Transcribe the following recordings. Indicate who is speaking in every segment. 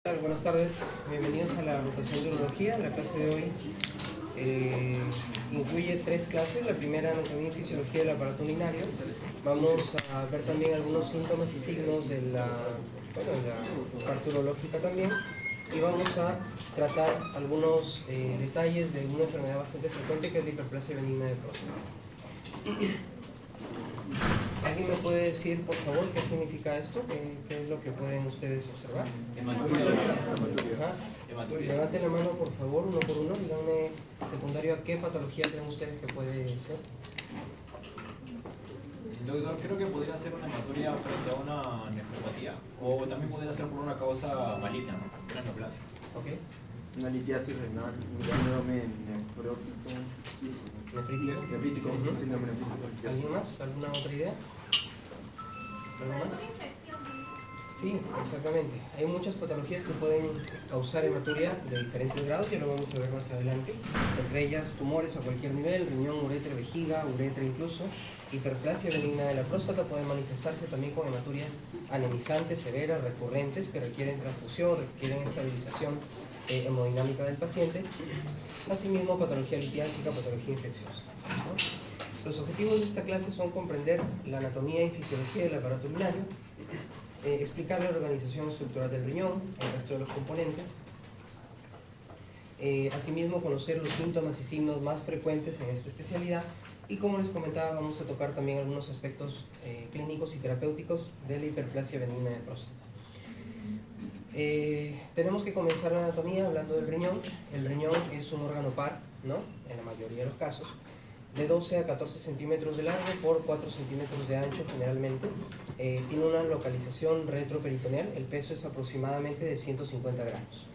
Speaker 1: Buenas tardes, bienvenidos a la rotación de urología. La clase de hoy incluye 3 clases. La primera, anatomía y fisiología del aparato urinario. Vamos a ver también algunos síntomas y signos de la parte urológica también. Y vamos a tratar algunos detalles de una enfermedad bastante frecuente que es la hiperplasia benigna de próstata. ¿Alguien me puede decir, por favor, qué significa esto? ¿Qué es lo que pueden ustedes observar?
Speaker 2: Hematuria.
Speaker 1: Levanten la mano, por favor, uno por uno. Díganme, secundario, ¿a qué patología creen ustedes que puede ser?
Speaker 2: Doctor, creo que podría ser una hematuria frente a una nefropatía. O también podría ser por una causa maligna, ¿no? Una neoplasia.
Speaker 1: Ok.
Speaker 3: Una litiasis renal, un síndrome nefrítico, síndrome nefrítico.
Speaker 1: ¿Alguien más? ¿Alguna otra idea? ¿Algo más? Sí, exactamente. Hay muchas patologías que pueden causar hematuria de diferentes grados, ya lo vamos a ver más adelante. Entre ellas, tumores a cualquier nivel, riñón, uretra, vejiga, uretra incluso. Hiperplasia benigna de la próstata puede manifestarse también con hematurias anemizantes, severas, recurrentes, que requieren transfusión, requieren estabilización hemodinámica del paciente. Asimismo, patología litiásica, patología infecciosa, ¿no? Los objetivos de esta clase son comprender la anatomía y fisiología del aparato urinario, explicar la organización estructural del riñón, el resto de los componentes, asimismo conocer los síntomas y signos más frecuentes en esta especialidad y, como les comentaba, vamos a tocar también algunos aspectos clínicos y terapéuticos de la hiperplasia benigna de próstata. Tenemos que comenzar la anatomía hablando del riñón. El riñón es un órgano par, ¿no? En la mayoría de los casos, de 12 a 14 centímetros de largo por 4 centímetros de ancho generalmente. Tiene una localización retroperitoneal, el peso es aproximadamente de 150 gramos.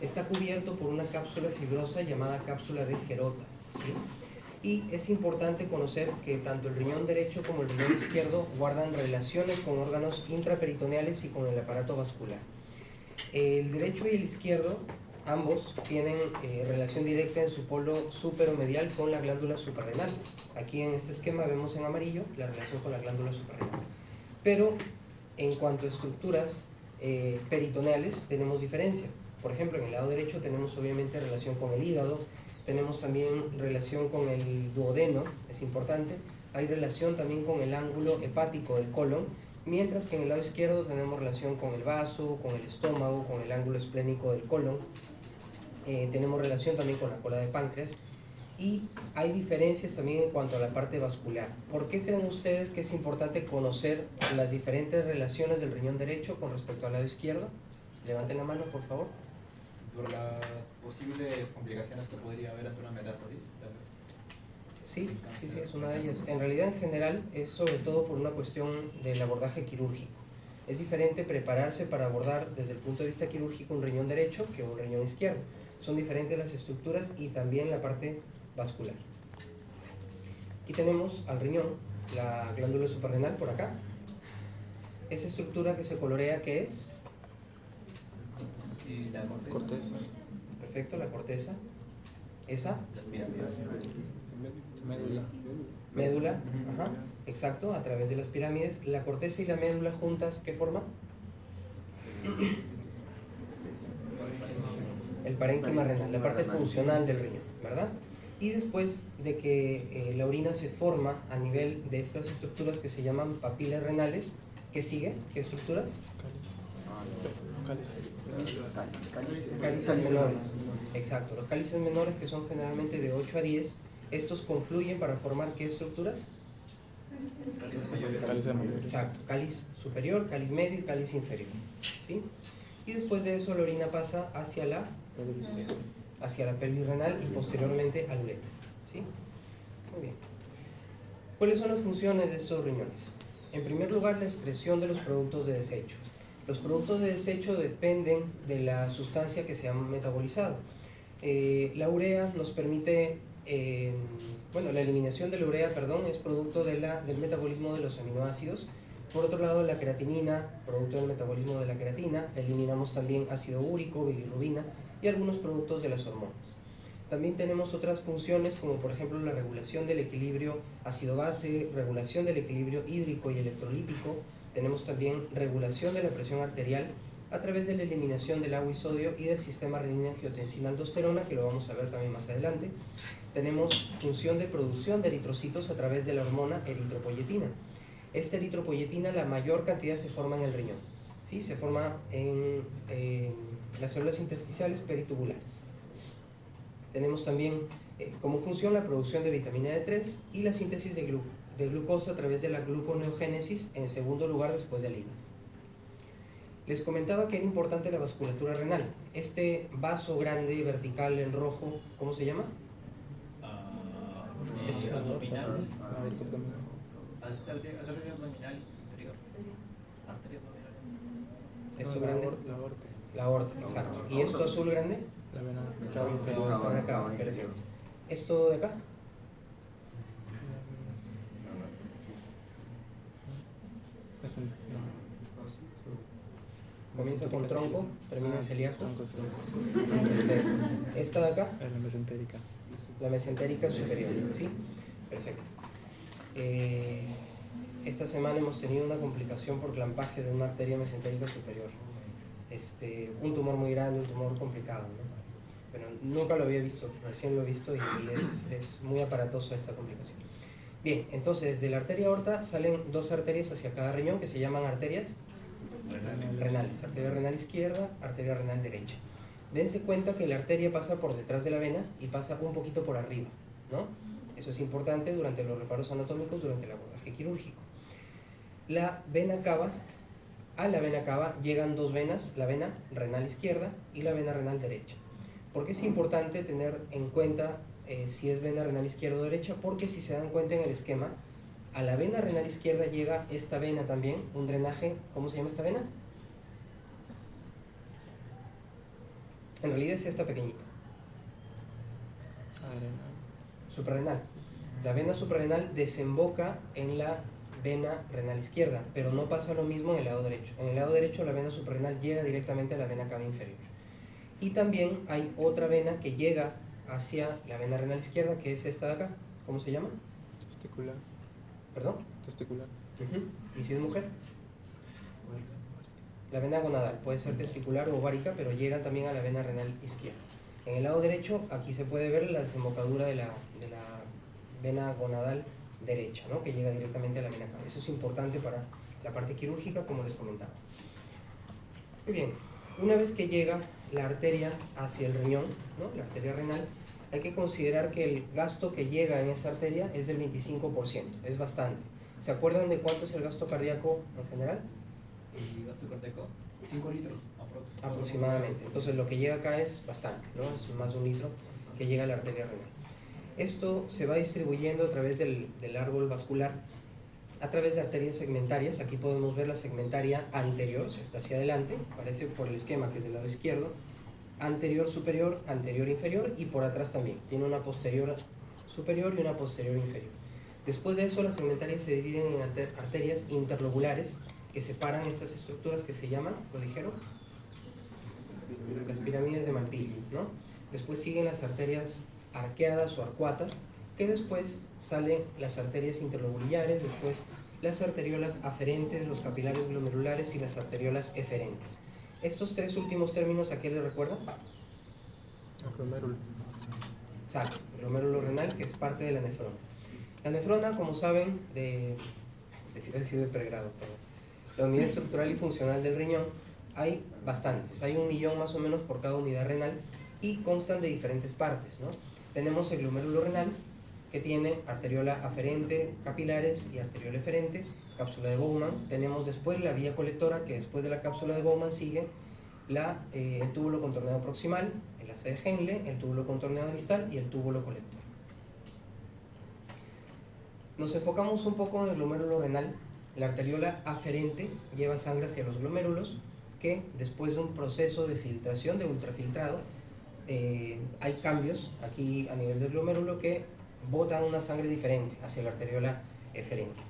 Speaker 1: Está cubierto por una cápsula fibrosa llamada cápsula de Gerota, ¿sí? Y es importante conocer que tanto el riñón derecho como el riñón izquierdo guardan relaciones con órganos intraperitoneales y con el aparato vascular. El derecho y el izquierdo, ambos, tienen relación directa en su polo superomedial con la glándula suprarrenal. Aquí en este esquema vemos en amarillo la relación con la glándula suprarrenal. Pero en cuanto a estructuras peritoneales tenemos diferencia. Por ejemplo, en el lado derecho tenemos obviamente relación con el hígado, tenemos también relación con el duodeno, es importante, hay relación también con el ángulo hepático del colon, mientras que en el lado izquierdo tenemos relación con el vaso, con el estómago, con el ángulo esplénico del colon, tenemos relación también con la cola de páncreas, y hay diferencias también en cuanto a la parte vascular. ¿Por qué creen ustedes que es importante conocer las diferentes relaciones del riñón derecho con respecto al lado izquierdo? Levanten la mano, por favor.
Speaker 2: Por las posibles complicaciones que podría haber ante una metástasis.
Speaker 1: Sí, es una de ellas. En realidad, en general, es sobre todo por una cuestión del abordaje quirúrgico. Es diferente prepararse para abordar desde el punto de vista quirúrgico un riñón derecho que un riñón izquierdo. Son diferentes las estructuras y también la parte vascular. Aquí tenemos al riñón, la glándula suprarrenal por acá. Esa estructura que se colorea, ¿qué es?
Speaker 2: Y la corteza.
Speaker 1: Perfecto, la corteza. ¿Esa?
Speaker 2: Las pirámides.
Speaker 1: Médula, ajá, exacto, a través de las pirámides. La corteza y la médula juntas, ¿qué forman? El parénquima renal, la parte funcional del riñón, ¿verdad? Y después de que la orina se forma a nivel de estas estructuras que se llaman papilas renales, ¿qué sigue? ¿Qué estructuras? Cálices menores. Exacto, los cálices menores, que son generalmente de 8 a 10, estos confluyen para formar ¿qué estructuras? Exacto, cáliz superior, cáliz medio y cáliz inferior, ¿sí? Y después de eso la orina pasa hacia la pelvis renal y posteriormente al uretra, ¿sí? Muy bien. ¿Cuáles son las funciones de estos riñones? En primer lugar, la excreción de los productos de desecho. Los productos de desecho dependen de la sustancia que se ha metabolizado. La urea nos permite, la eliminación de la urea, es producto del metabolismo de los aminoácidos. Por otro lado, la creatinina, producto del metabolismo de la creatina, eliminamos también ácido úrico, bilirrubina y algunos productos de las hormonas. También tenemos otras funciones como por ejemplo la regulación del equilibrio ácido-base, regulación del equilibrio hídrico y electrolítico. Tenemos también regulación de la presión arterial, a través de la eliminación del agua y sodio y del sistema renina-angiotensina-aldosterona, que lo vamos a ver también más adelante. Tenemos función de producción de eritrocitos a través de la hormona eritropoyetina. Esta eritropoyetina, la mayor cantidad se forma en el riñón, ¿sí? Se forma en las células intersticiales peritubulares. Tenemos también como función la producción de vitamina D3 y la síntesis de glucosa a través de la gluconeogénesis, en segundo lugar después del hígado. Les comentaba que era importante la vasculatura renal. Este vaso grande vertical en rojo, ¿cómo se llama? Este
Speaker 2: abdominal.
Speaker 4: abdominal.
Speaker 2: Arteria abdominal inferior. Arteria abdominal.
Speaker 1: Esto
Speaker 4: La
Speaker 1: grande,
Speaker 4: aorta.
Speaker 1: la aorta, exacto. ¿Y esto azul grande?
Speaker 4: La vena cava inferior.
Speaker 1: La vena cava, perfecto. ¿Esto de acá? Comienza con tronco, termina en celíaco.
Speaker 4: Tronco, sí.
Speaker 1: Perfecto. ¿Esta de acá?
Speaker 4: Es la mesentérica.
Speaker 1: La mesentérica superior, ¿sí? Perfecto. Esta semana hemos tenido una complicación por clampaje de una arteria mesentérica superior. Un tumor muy grande, un tumor complicado, ¿no? Pero nunca lo había visto, recién lo he visto y es muy aparatosa esta complicación. Bien, entonces de la arteria aorta salen dos arterias hacia cada riñón que se llaman arterias renales. Arteria renal izquierda, arteria renal derecha. Dense cuenta que la arteria pasa por detrás de la vena y pasa un poquito por arriba, ¿no? Eso es importante durante los reparos anatómicos, durante el abordaje quirúrgico. A la vena cava llegan dos venas, la vena renal izquierda y la vena renal derecha. ¿Por qué es importante tener en cuenta si es vena renal izquierda o derecha? Porque si se dan cuenta en el esquema, a la vena renal izquierda llega esta vena también, un drenaje. ¿Cómo se llama esta vena? En realidad es esta pequeñita, suprarrenal. La vena suprarrenal desemboca en la vena renal izquierda, pero no pasa lo mismo en el lado derecho. En el lado derecho la vena suprarrenal llega directamente a la vena cava inferior. Y también hay otra vena que llega hacia la vena renal izquierda, que es esta de acá. ¿Cómo se llama?
Speaker 4: Testicular.
Speaker 1: ¿Perdón?
Speaker 4: Testicular.
Speaker 1: ¿Y si es mujer? La vena gonadal, puede ser testicular o ovárica, pero llega también a la vena renal izquierda. En el lado derecho, aquí se puede ver la desembocadura de la vena gonadal derecha, ¿no? Que llega directamente a la vena cava. Eso es importante para la parte quirúrgica, como les comentaba. Muy bien, una vez que llega la arteria hacia el riñón, ¿no? La arteria renal, hay que considerar que el gasto que llega en esa arteria es del 25%, es bastante. ¿Se acuerdan de cuánto es el gasto cardíaco en general?
Speaker 2: ¿Y gasto cardíaco? 5 litros
Speaker 1: Aproximadamente. Entonces lo que llega acá es bastante, ¿no? Es más de 1 litro que llega a la arteria renal. Esto se va distribuyendo a través del árbol vascular, a través de arterias segmentarias. Aquí podemos ver la segmentaria anterior, o sea, está hacia adelante, aparece por el esquema que es del lado izquierdo, anterior superior, anterior inferior, y por atrás también. Tiene una posterior superior y una posterior inferior. Después de eso, las segmentarias se dividen en arterias interlobulares que separan estas estructuras que se llaman, ¿lo dijeron? Las pirámides de Malpighi, ¿no? Después siguen las arterias arqueadas o arcuatas, que después salen las arterias interlobulares, después las arteriolas aferentes, los capilares glomerulares y las arteriolas eferentes. Estos tres últimos términos, ¿a qué les recuerdan?
Speaker 4: Glomérulo.
Speaker 1: Exacto, el glomérulo renal, que es parte de la nefrona. La nefrona, como saben, de pregrado, pero la unidad estructural y funcional del riñón, hay bastantes, hay 1 millón más o menos por cada unidad renal y constan de diferentes partes, ¿no? Tenemos el glomérulo renal, que tiene arteriola aferente, capilares y arteriola eferente, cápsula de Bowman. Tenemos después la vía colectora, que después de la cápsula de Bowman sigue el túbulo contorneado proximal, el asa de Henle, el túbulo contorneado distal y el túbulo colector. Nos enfocamos un poco en el glomérulo renal. La arteriola aferente lleva sangre hacia los glomérulos, que después de un proceso de filtración, de ultrafiltrado, hay cambios aquí a nivel del glomérulo que botan una sangre diferente hacia la arteriola eferente.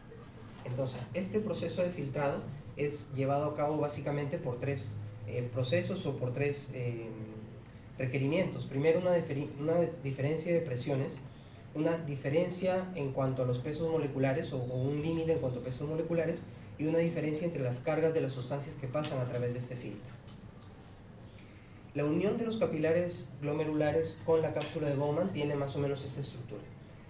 Speaker 1: Entonces, este proceso de filtrado es llevado a cabo básicamente por tres procesos o por tres requerimientos. Primero, una diferencia de presiones, una diferencia en cuanto a los pesos moleculares o un límite en cuanto a pesos moleculares y una diferencia entre las cargas de las sustancias que pasan a través de este filtro. La unión de los capilares glomerulares con la cápsula de Bowman tiene más o menos esta estructura.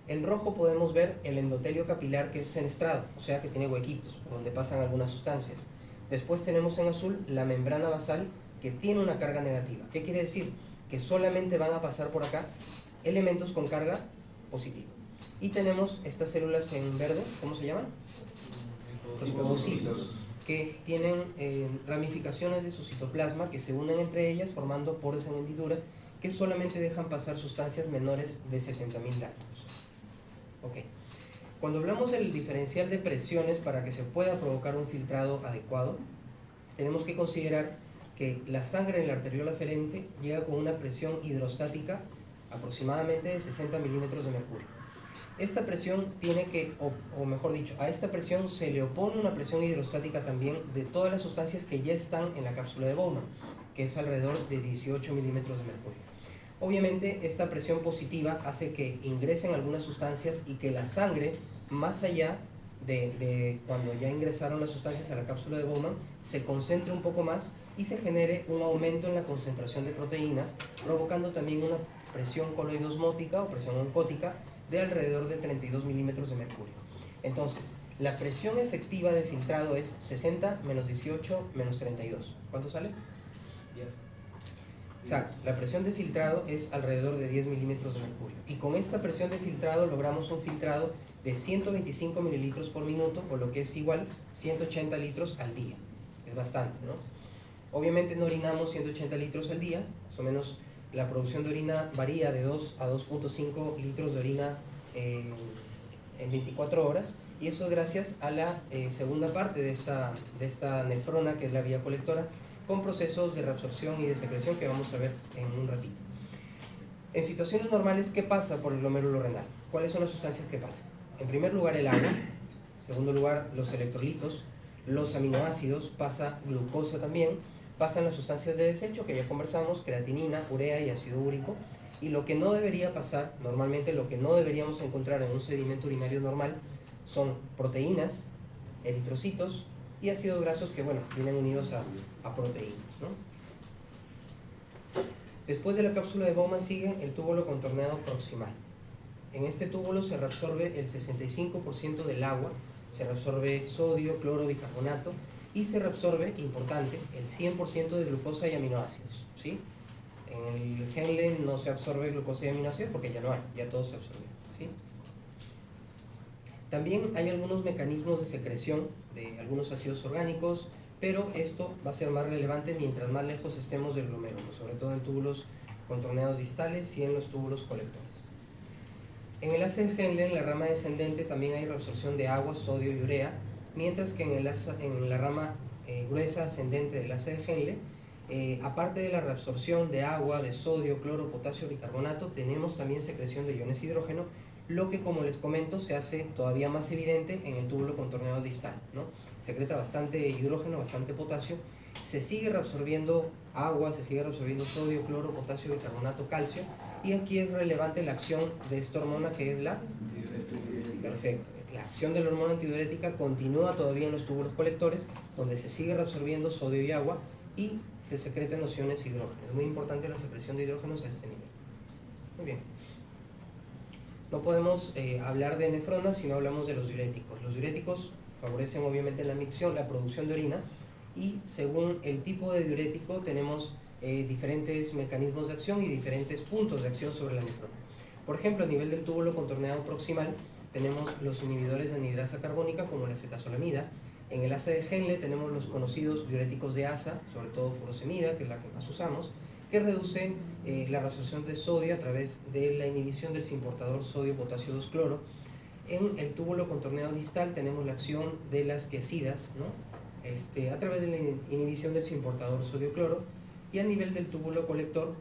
Speaker 1: En rojo podemos ver el endotelio capilar, que es fenestrado, o sea que tiene huequitos por donde pasan algunas sustancias. Después tenemos en azul la membrana basal, que tiene una carga negativa. ¿Qué quiere decir? Que solamente van a pasar por acá elementos con carga positiva. Y tenemos estas células en verde, ¿cómo se llaman? Los podocitos, que tienen ramificaciones de su citoplasma que se unen entre ellas formando poros en hendidura que solamente dejan pasar sustancias menores de 70.000 Daltons. Ok. Cuando hablamos del diferencial de presiones para que se pueda provocar un filtrado adecuado, tenemos que considerar que la sangre en la arteriola aferente llega con una presión hidrostática aproximadamente de 60 milímetros de mercurio. Esta presión tiene que, o mejor dicho, a esta presión se le opone una presión hidrostática también de todas las sustancias que ya están en la cápsula de Bowman, que es alrededor de 18 milímetros de mercurio. Obviamente, esta presión positiva hace que ingresen algunas sustancias y que la sangre, más allá de cuando ya ingresaron las sustancias a la cápsula de Bowman, se concentre un poco más y se genere un aumento en la concentración de proteínas, provocando también una presión coloidosmótica o presión oncótica de alrededor de 32 milímetros de mercurio. Entonces, la presión efectiva de filtrado es 60 menos 18 menos 32. ¿Cuánto sale?
Speaker 2: 10.
Speaker 1: Exacto, la presión de filtrado es alrededor de 10 milímetros de mercurio. Y con esta presión de filtrado logramos un filtrado de 125 mililitros por minuto, o lo que es igual 180 litros al día. Es bastante, ¿no? Obviamente no orinamos 180 litros al día, más o menos la producción de orina varía de 2 a 2.5 litros de orina en 24 horas, y eso es gracias a la segunda parte de esta nefrona, que es la vía colectora, con procesos de reabsorción y de secreción que vamos a ver en un ratito. En situaciones normales, ¿qué pasa por el glomérulo renal? ¿Cuáles son las sustancias que pasan? En primer lugar, el agua. En segundo lugar, los electrolitos, los aminoácidos, pasa glucosa también, pasan las sustancias de desecho que ya conversamos, creatinina, urea y ácido úrico. Y lo que no debería pasar, normalmente lo que no deberíamos encontrar en un sedimento urinario normal, son proteínas, eritrocitos y ácidos grasos que, bueno, vienen unidos a proteínas, ¿no? Después de la cápsula de Bowman sigue el túbulo contorneado proximal. En este túbulo se reabsorbe el 65% del agua, se reabsorbe sodio, cloro, bicarbonato, y se reabsorbe, importante, el 100% de glucosa y aminoácidos, ¿sí? En el Henle no se absorbe glucosa y aminoácidos porque ya no hay, ya todo se absorbe, ¿sí? También hay algunos mecanismos de secreción de algunos ácidos orgánicos, pero esto va a ser más relevante mientras más lejos estemos del glomérulo, sobre todo en túbulos contorneados distales y en los túbulos colectores. En el asa de Henle, en la rama descendente, también hay reabsorción de agua, sodio y urea, mientras que en la rama gruesa ascendente del asa de Henle, aparte de la reabsorción de agua, de sodio, cloro, potasio, bicarbonato, tenemos también secreción de iones hidrógeno, lo que, como les comento, se hace todavía más evidente en el túbulo contorneado distal, ¿no? Secreta bastante hidrógeno, bastante potasio, se sigue reabsorbiendo agua, se sigue reabsorbiendo sodio, cloro, potasio, bicarbonato, calcio, y aquí es relevante la acción de esta hormona, que es la... Perfecto. La acción de la hormona antidiurética continúa todavía en los túbulos colectores, donde se sigue reabsorbiendo sodio y agua, y se secretan los iones hidrógeno. Es muy importante la secreción de hidrógenos a este nivel. Muy bien. No podemos hablar de nefronas si no hablamos de los diuréticos. Los diuréticos favorecen obviamente la micción, la producción de orina, y según el tipo de diurético tenemos diferentes mecanismos de acción y diferentes puntos de acción sobre la nefrona. Por ejemplo, a nivel del túbulo contorneado proximal tenemos los inhibidores de anhidrasa carbónica como la acetazolamida. En el asa de Henle tenemos los conocidos diuréticos de asa, sobre todo furosemida, que es la que más usamos, que reduce la reabsorción de sodio a través de la inhibición del simportador sodio-potasio 2-cloro. En el túbulo contorneado distal tenemos la acción de las tiacidas, ¿no? A través de la inhibición del simportador sodio-cloro, y a nivel del túbulo colector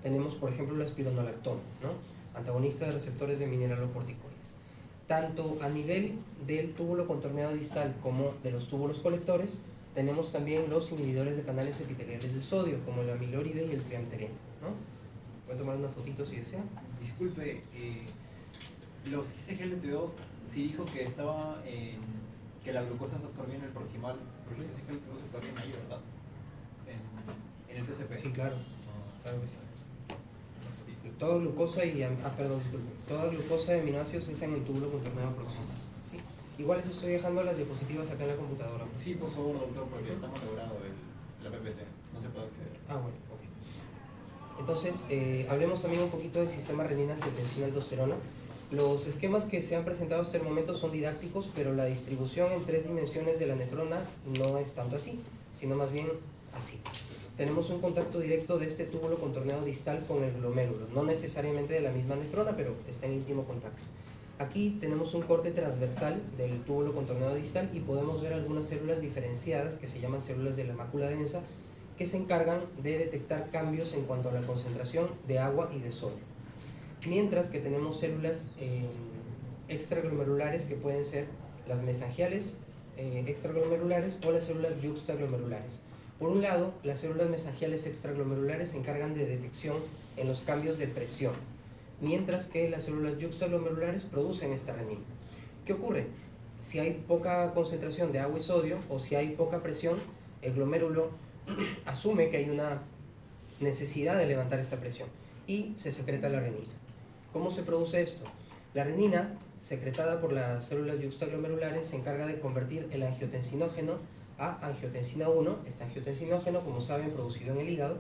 Speaker 1: tenemos, por ejemplo, la espironolactona, ¿no? Antagonista de receptores de mineralocorticoides. Tanto a nivel del túbulo contorneado distal como de los túbulos colectores, tenemos también los inhibidores de canales epiteliales de sodio, como el amiloride y el triamtereno, ¿no? Pueden tomar una fotito si desean.
Speaker 2: Disculpe, los ICGLT2 sí dijo que estaba que la glucosa se absorbía en el proximal, pero los ICGLT2 se absorbían ahí, ¿verdad? En el TCP.
Speaker 1: Sí, claro. Claro que sí. Toda glucosa y toda glucosa y aminoácidos es en el túbulo contorneado proximal. ¿Sí? Igual les estoy dejando las diapositivas acá en la computadora.
Speaker 2: Sí, por favor, doctor, porque está malogrado la PPT. No se puede acceder.
Speaker 1: Ah, bueno, ok. Entonces, hablemos también un poquito del sistema renina-angiotensina-aldosterona. Los esquemas que se han presentado hasta el momento son didácticos, pero la distribución en 3 dimensiones de la nefrona no es tanto así, sino más bien así. Tenemos un contacto directo de este túbulo contorneado distal con el glomérulo, no necesariamente de la misma nefrona, pero está en íntimo contacto. Aquí tenemos un corte transversal del túbulo contorneado distal y podemos ver algunas células diferenciadas que se llaman células de la mácula densa, que se encargan de detectar cambios en cuanto a la concentración de agua y de sodio. Mientras que tenemos células extraglomerulares que pueden ser las mesangiales extraglomerulares o las células yuxtaglomerulares. Por un lado, las células mesangiales extraglomerulares se encargan de detección en los cambios de presión, mientras que las células yuxtaglomerulares producen esta renina. ¿Qué ocurre? Si hay poca concentración de agua y sodio o si hay poca presión, el glomérulo asume que hay una necesidad de levantar esta presión y se secreta la renina. ¿Cómo se produce esto? La renina, secretada por las células yuxtaglomerulares, se encarga de convertir el angiotensinógeno a angiotensina 1, este angiotensinógeno, como saben, producido en el hígado,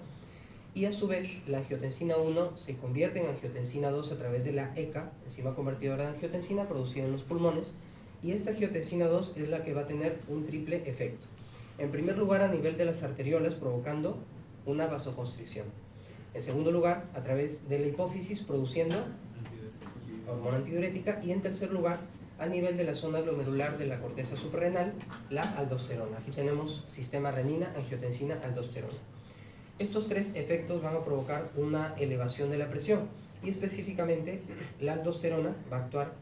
Speaker 1: y a su vez la angiotensina 1 se convierte en angiotensina 2 a través de la ECA, enzima convertidora de angiotensina, producida en los pulmones, y esta angiotensina 2 es la que va a tener un triple efecto. En primer lugar, a nivel de las arteriolas, provocando una vasoconstricción. En segundo lugar, a través de la hipófisis, produciendo hormona antidiurética. Y en tercer lugar, a nivel de la zona glomerular de la corteza suprarrenal, la aldosterona. Aquí tenemos sistema renina, angiotensina, aldosterona. Estos 3 efectos van a provocar una elevación de la presión y específicamente la aldosterona va a actuar,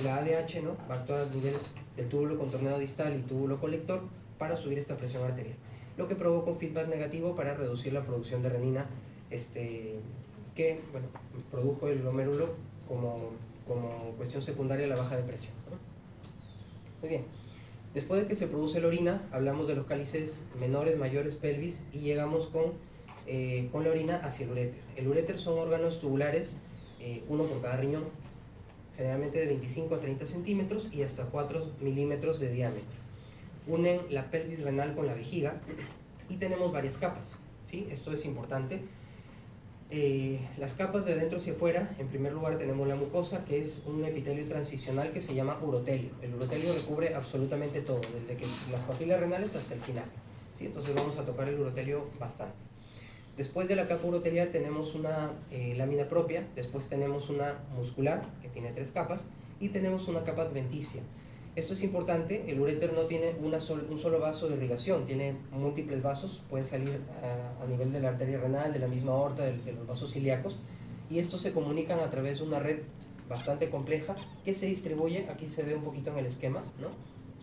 Speaker 1: la ADH, ¿no? Va a actuar a nivel del túbulo contorneado distal y túbulo colector para subir esta presión arterial, lo que provoca un feedback negativo para reducir la producción de renina que bueno, produjo el glomérulo como cuestión secundaria a la baja de presión, ¿no? Muy bien. Después de que se produce la orina, hablamos de los cálices menores, mayores, pelvis, y llegamos con la orina hacia el uréter. El uréter son órganos tubulares, uno por cada riñón, generalmente de 25 a 30 centímetros y hasta 4 milímetros de diámetro. Unen la pelvis renal con la vejiga y tenemos varias capas, ¿sí? Esto es importante. Las capas de adentro hacia afuera, en primer lugar tenemos la mucosa, que es un epitelio transicional que se llama urotelio. El urotelio recubre absolutamente todo, desde que las papilas renales hasta el final, ¿sí? Entonces vamos a tocar el urotelio bastante. Después de la capa urotelial tenemos una lámina propia, después tenemos una muscular, que tiene 3 capas, y tenemos una capa adventicia. Esto es importante, el uréter no tiene un solo vaso de irrigación, tiene múltiples vasos, pueden salir a nivel de la arteria renal, de la misma aorta, de los vasos ilíacos, y estos se comunican a través de una red bastante compleja que se distribuye, aquí se ve un poquito en el esquema, ¿no?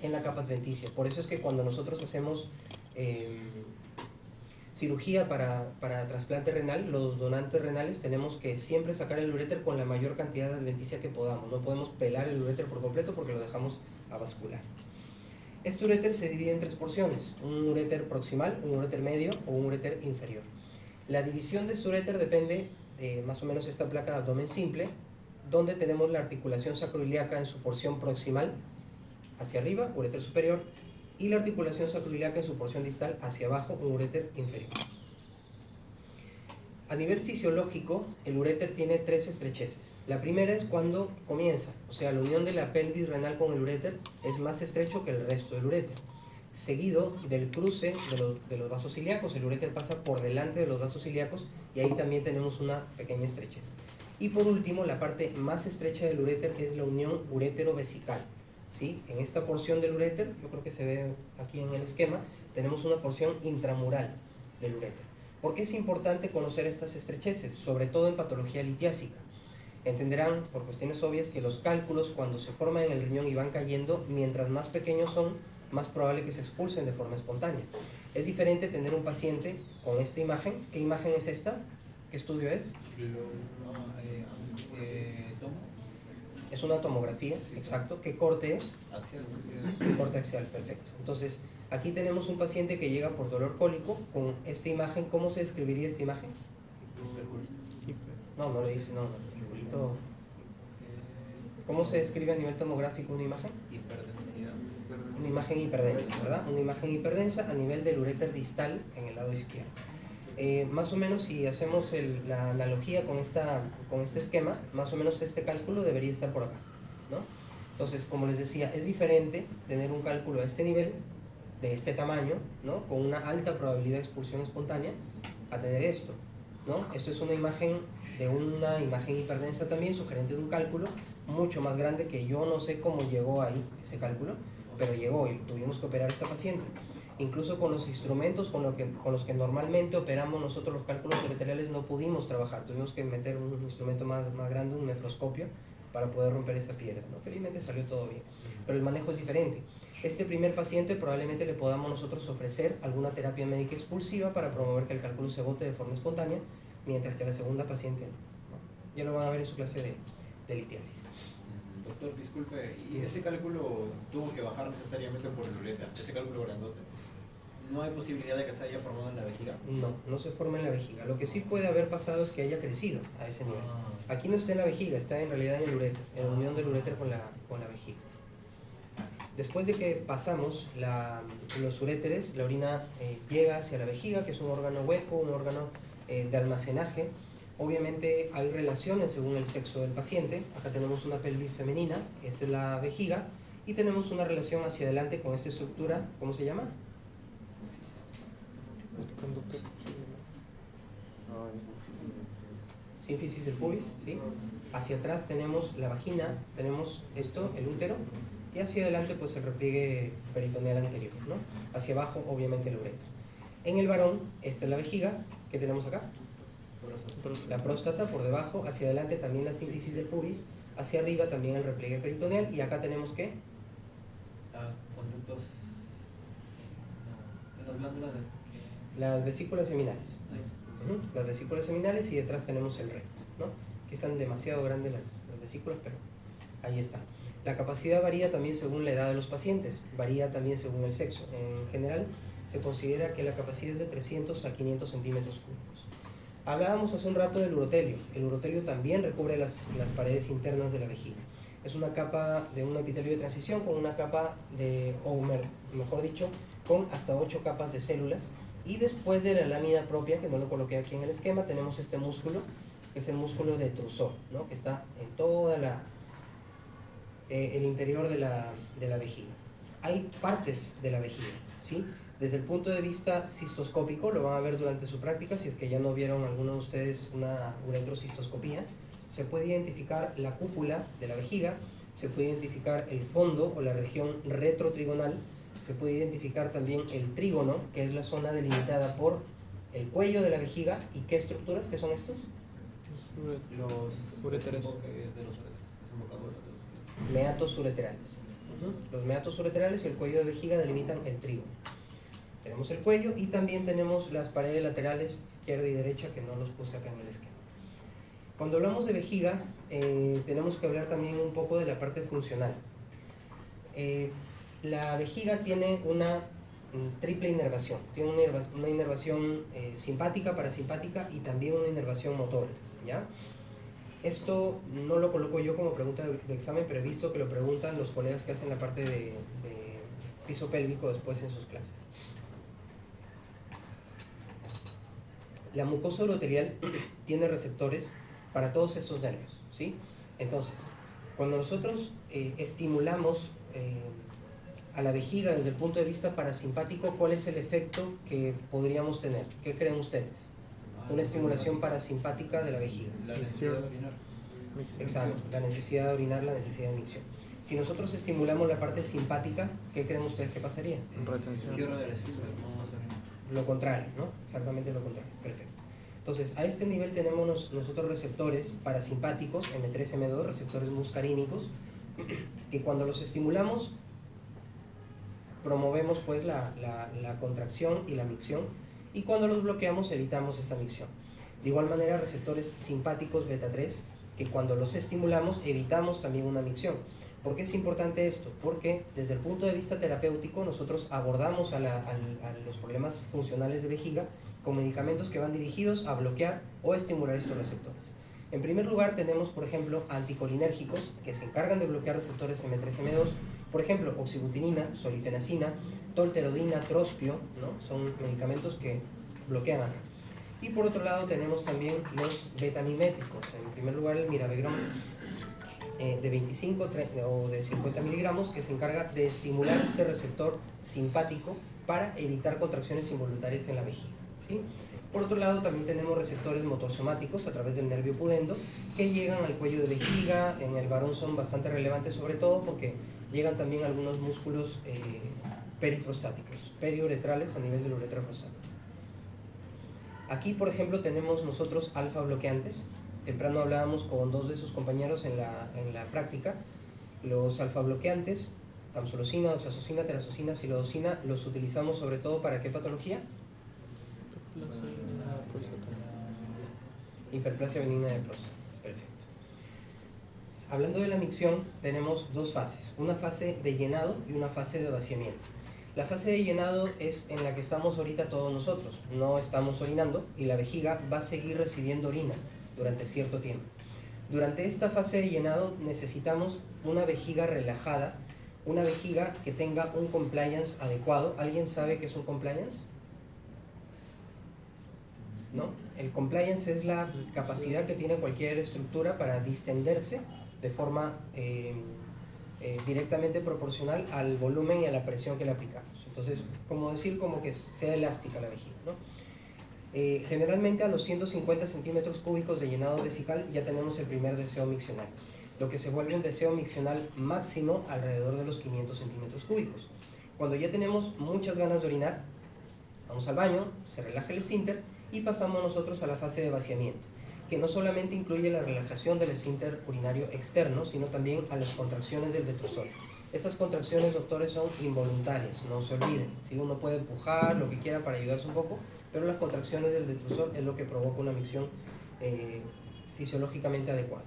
Speaker 1: En la capa adventicia. Por eso es que cuando nosotros hacemos cirugía para trasplante renal, los donantes renales tenemos que siempre sacar el uréter con la mayor cantidad de adventicia que podamos. No podemos pelar el uréter por completo porque lo dejamos avascular. Este uréter se divide en 3 porciones: un uréter proximal, un uréter medio o un uréter inferior. La división de este uréter depende de más o menos esta placa de abdomen simple, donde tenemos la articulación sacroiliaca en su porción proximal hacia arriba, uréter superior, y la articulación sacroiliaca en su porción distal hacia abajo, un uréter inferior. A nivel fisiológico, el uréter tiene 3 estrecheces. La primera es cuando comienza, o sea, la unión de la pelvis renal con el uréter es más estrecho que el resto del uréter. Seguido del cruce de los vasos ilíacos, el uréter pasa por delante de los vasos ilíacos y ahí también tenemos una pequeña estrechez. Y por último, la parte más estrecha del uréter es la unión urétero-vesical, ¿sí? En esta porción del uréter, yo creo que se ve aquí en el esquema, tenemos una porción intramural del uréter. ¿Por qué es importante conocer estas estrecheces? Sobre todo en patología litiásica. Entenderán, por cuestiones obvias, que los cálculos cuando se forman en el riñón y van cayendo, mientras más pequeños son, más probable que se expulsen de forma espontánea. Es diferente tener un paciente con esta imagen. ¿Qué imagen es esta? ¿Qué estudio es? Es una tomografía, sí, exacto. ¿Qué corte es?
Speaker 2: Axial.
Speaker 1: Corte axial, perfecto. Entonces, Aquí tenemos un paciente que llega por dolor cólico con esta imagen. ¿Cómo se describiría esta imagen? No, no le dice, no, el culito. ¿Cómo se describe a nivel tomográfico una imagen?
Speaker 2: Hiperdensidad.
Speaker 1: Una imagen hiperdensa, ¿verdad? Una imagen hiperdensa a nivel del uréter distal en el lado izquierdo. Más o menos, si hacemos la analogía con este esquema, más o menos este cálculo debería estar por acá, ¿no? Entonces, como les decía, es diferente tener un cálculo a este nivel, de este tamaño, ¿no? Con una alta probabilidad de expulsión espontánea, a tener esto, ¿no? Esto es una imagen hiperdensa también, sugerente de un cálculo mucho más grande, que yo no sé cómo llegó ahí ese cálculo, pero llegó y tuvimos que operar a esta paciente. Incluso con los instrumentos con los que normalmente operamos nosotros los cálculos ureterales no pudimos trabajar, tuvimos que meter un instrumento más grande, un nefroscopio, para poder romper esa piedra, ¿no? Felizmente salió todo bien, pero el manejo es diferente. Este primer paciente probablemente le podamos nosotros ofrecer alguna terapia médica expulsiva para promover que el cálculo se bote de forma espontánea, mientras que la segunda paciente no. Ya lo van a ver en su clase de litiasis.
Speaker 2: Doctor, disculpe, ¿y ese cálculo tuvo que bajar necesariamente por el ureter? Ese cálculo grandote. ¿No hay posibilidad de que se haya formado en la vejiga?
Speaker 1: No, no se forma en la vejiga. Lo que sí puede haber pasado es que haya crecido a ese nivel. Aquí no está en la vejiga, está en realidad en el uréter, en la unión del uréter con la vejiga. Después de que pasamos los uréteres, la orina llega hacia la vejiga, que es un órgano hueco, un órgano de almacenaje. Obviamente hay relaciones según el sexo del paciente. Acá tenemos una pelvis femenina, esta es la vejiga, y tenemos una relación hacia adelante con esta estructura, ¿cómo se llama?
Speaker 4: Conductor.
Speaker 1: Sínfisis del pubis, ¿sí? Hacia atrás tenemos la vagina, tenemos esto, el útero, y hacia adelante pues el repliegue peritoneal anterior, ¿no? Hacia abajo obviamente el ureter. En el varón, esta es la vejiga, ¿qué tenemos acá? La próstata por debajo, hacia adelante también la sínfisis del pubis, hacia arriba también el repliegue peritoneal, y acá tenemos ¿qué?
Speaker 2: Conductos en las glándulas
Speaker 1: Las vesículas seminales. Las vesículas seminales, y detrás tenemos el recto, ¿no? Que están demasiado grandes las vesículas, pero ahí está. La capacidad varía también según la edad de los pacientes, varía también según el sexo. En general, se considera que la capacidad es de 300 a 500 centímetros cúbicos. Hablábamos hace un rato del urotelio. El urotelio también recubre las paredes internas de la vejiga. Es una capa de un epitelio de transición con una capa mejor dicho, con hasta 8 capas de células. Y después de la lámina propia, que no lo coloqué aquí en el esquema, tenemos este músculo, que es el músculo de Trousseau, ¿no? Que está en toda el interior de la vejiga. Hay partes de la vejiga, ¿sí? Desde el punto de vista cistoscópico, lo van a ver durante su práctica, si es que ya no vieron alguno de ustedes una uretrocistoscopía, se puede identificar la cúpula de la vejiga, se puede identificar el fondo o la región retrotrigonal, se puede identificar también el trígono, que es la zona delimitada por el cuello de la vejiga. ¿Y qué estructuras? ¿Qué son estos?
Speaker 2: Los
Speaker 4: ureteres.
Speaker 1: Meatos ureterales. Los meatos ureterales y el cuello de vejiga delimitan el trígono. Tenemos el cuello y también tenemos las paredes laterales izquierda y derecha, que no los puse acá en el esquema. Cuando hablamos de vejiga, tenemos que hablar también un poco de la parte funcional. La vejiga tiene una triple inervación. Tiene una inervación simpática, parasimpática y también una inervación motora, ¿ya? Esto no lo coloco yo como pregunta de examen, pero he visto que lo preguntan los colegas que hacen la parte de piso pélvico después en sus clases. La mucosa uroterial tiene receptores para todos estos nervios, ¿sí? Entonces, cuando nosotros estimulamos a la vejiga desde el punto de vista parasimpático, ¿cuál es el efecto que podríamos tener? ¿Qué creen ustedes? Una estimulación parasimpática de la vejiga.
Speaker 2: La necesidad de orinar.
Speaker 1: Exacto, la necesidad de orinar, la necesidad de micción. Si nosotros estimulamos la parte simpática, ¿qué creen ustedes que pasaría?
Speaker 4: Retención.
Speaker 2: Cierre del esfínter, no vamos a orinar.
Speaker 1: Lo contrario, ¿no? Exactamente lo contrario. Perfecto. Entonces, a este nivel tenemos nosotros receptores parasimpáticos, M3, M2, receptores muscarínicos, que cuando los estimulamos, promovemos pues la contracción y la micción, y cuando los bloqueamos, evitamos esta micción. De igual manera, receptores simpáticos beta 3, que cuando los estimulamos, evitamos también una micción. ¿Por qué es importante esto? Porque desde el punto de vista terapéutico nosotros abordamos a los problemas funcionales de vejiga con medicamentos que van dirigidos a bloquear o estimular estos receptores. En primer lugar tenemos, por ejemplo, anticolinérgicos que se encargan de bloquear receptores M3-M2, por ejemplo, oxibutinina, solifenacina, tolterodina, trospio, ¿no? Son medicamentos que bloquean acá. Y por otro lado tenemos también los betamiméticos, en primer lugar el mirabegrón, de 25 o de 50 miligramos, que se encarga de estimular este receptor simpático para evitar contracciones involuntarias en la vejiga, ¿sí? Por otro lado también tenemos receptores motosomáticos a través del nervio pudendo que llegan al cuello de vejiga. En el varón son bastante relevantes, sobre todo porque llegan también algunos músculos periprostáticos, periuretrales a nivel de la uretra prostática. Aquí, por ejemplo, tenemos nosotros alfa bloqueantes. Temprano hablábamos con dos de sus compañeros en la práctica. Los alfa bloqueantes, tamsulosina, oxazosina, terazosina, silodosina, los utilizamos sobre todo ¿para qué patología? Hiperplasia benigna de próstata. Perfecto. Hablando de la micción, tenemos dos fases, una fase de llenado y una fase de vaciamiento. La fase de llenado es en la que estamos ahorita todos nosotros, no estamos orinando y la vejiga va a seguir recibiendo orina durante cierto tiempo. Durante esta fase de llenado necesitamos una vejiga relajada, una vejiga que tenga un compliance adecuado. ¿Alguien sabe qué es un compliance? ¿No? El compliance es la capacidad que tiene cualquier estructura para distenderse de forma directamente proporcional al volumen y a la presión que le aplicamos. Entonces, como decir, como que sea elástica la vejiga, ¿no? Generalmente a los 150 centímetros cúbicos de llenado vesical ya tenemos el primer deseo miccional, lo que se vuelve un deseo miccional máximo alrededor de los 500 centímetros cúbicos. Cuando ya tenemos muchas ganas de orinar, vamos al baño, se relaja el esfínter y pasamos nosotros a la fase de vaciamiento, que no solamente incluye la relajación del esfínter urinario externo, sino también a las contracciones del detrusor. Estas contracciones, doctores, son involuntarias, no se olviden, ¿sí? Uno puede empujar, lo que quiera para ayudarse un poco, pero las contracciones del detrusor es lo que provoca una micción fisiológicamente adecuada.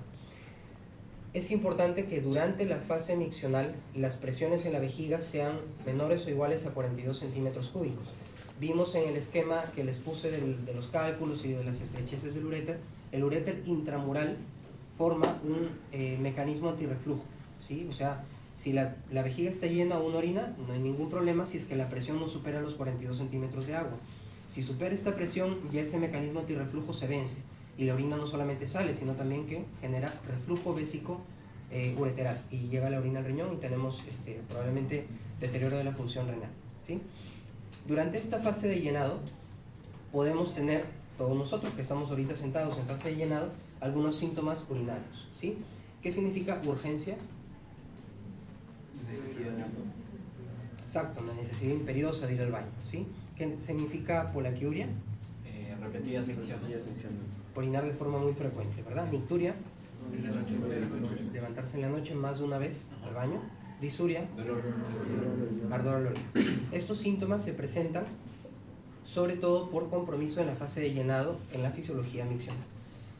Speaker 1: Es importante que durante la fase miccional las presiones en la vejiga sean menores o iguales a 42 centímetros cúbicos. Vimos en el esquema que les puse de los cálculos y de las estrecheces del uréter, el uréter intramural forma un mecanismo antirreflujo, ¿sí? O sea, si la vejiga está llena o una orina, no hay ningún problema si es que la presión no supera los 42 centímetros de agua. Si supera esta presión, ya ese mecanismo antirreflujo se vence y la orina no solamente sale, sino también que genera reflujo vésico ureteral y llega la orina al riñón y tenemos probablemente deterioro de la función renal, ¿sí? Durante esta fase de llenado podemos tener, todos nosotros que estamos ahorita sentados en fase de llenado, algunos síntomas urinarios, ¿sí? ¿Qué significa urgencia? Exacto, una necesidad imperiosa de ir al baño, ¿sí? ¿Qué significa polaquiuria?
Speaker 2: Repetidas micciones.
Speaker 1: Orinar de forma muy frecuente, ¿verdad? Nicturia, levantarse en la noche más de una vez al baño. Disuria, ardor al oír. Estos síntomas se presentan sobre todo por compromiso en la fase de llenado en la fisiología miccional.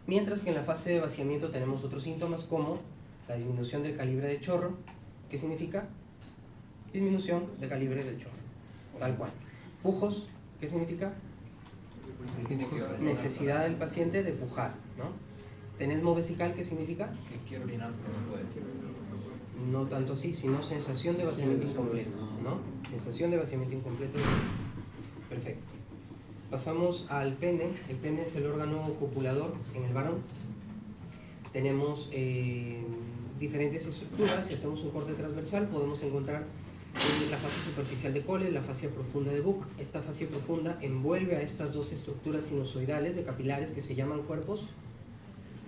Speaker 1: Mientras que en la fase de vaciamiento tenemos otros síntomas como la disminución del calibre de chorro. ¿Qué significa? Disminución del calibre del chorro, tal cual. Pujos, ¿qué significa? Necesidad del paciente de pujar, ¿no? Tenesmo vesical, ¿qué significa?
Speaker 2: Que quiero orinar pero no puede.
Speaker 1: No tanto así, sino sensación de vaciamiento incompleto, ¿no? Sensación de vaciamiento incompleto. Perfecto. Pasamos al pene. El pene es el órgano copulador en el varón. Tenemos diferentes estructuras. Si hacemos un corte transversal podemos encontrar la fascia superficial de Cole, la fascia profunda de Buck. Esta fascia profunda envuelve a estas dos estructuras sinusoidales de capilares que se llaman cuerpos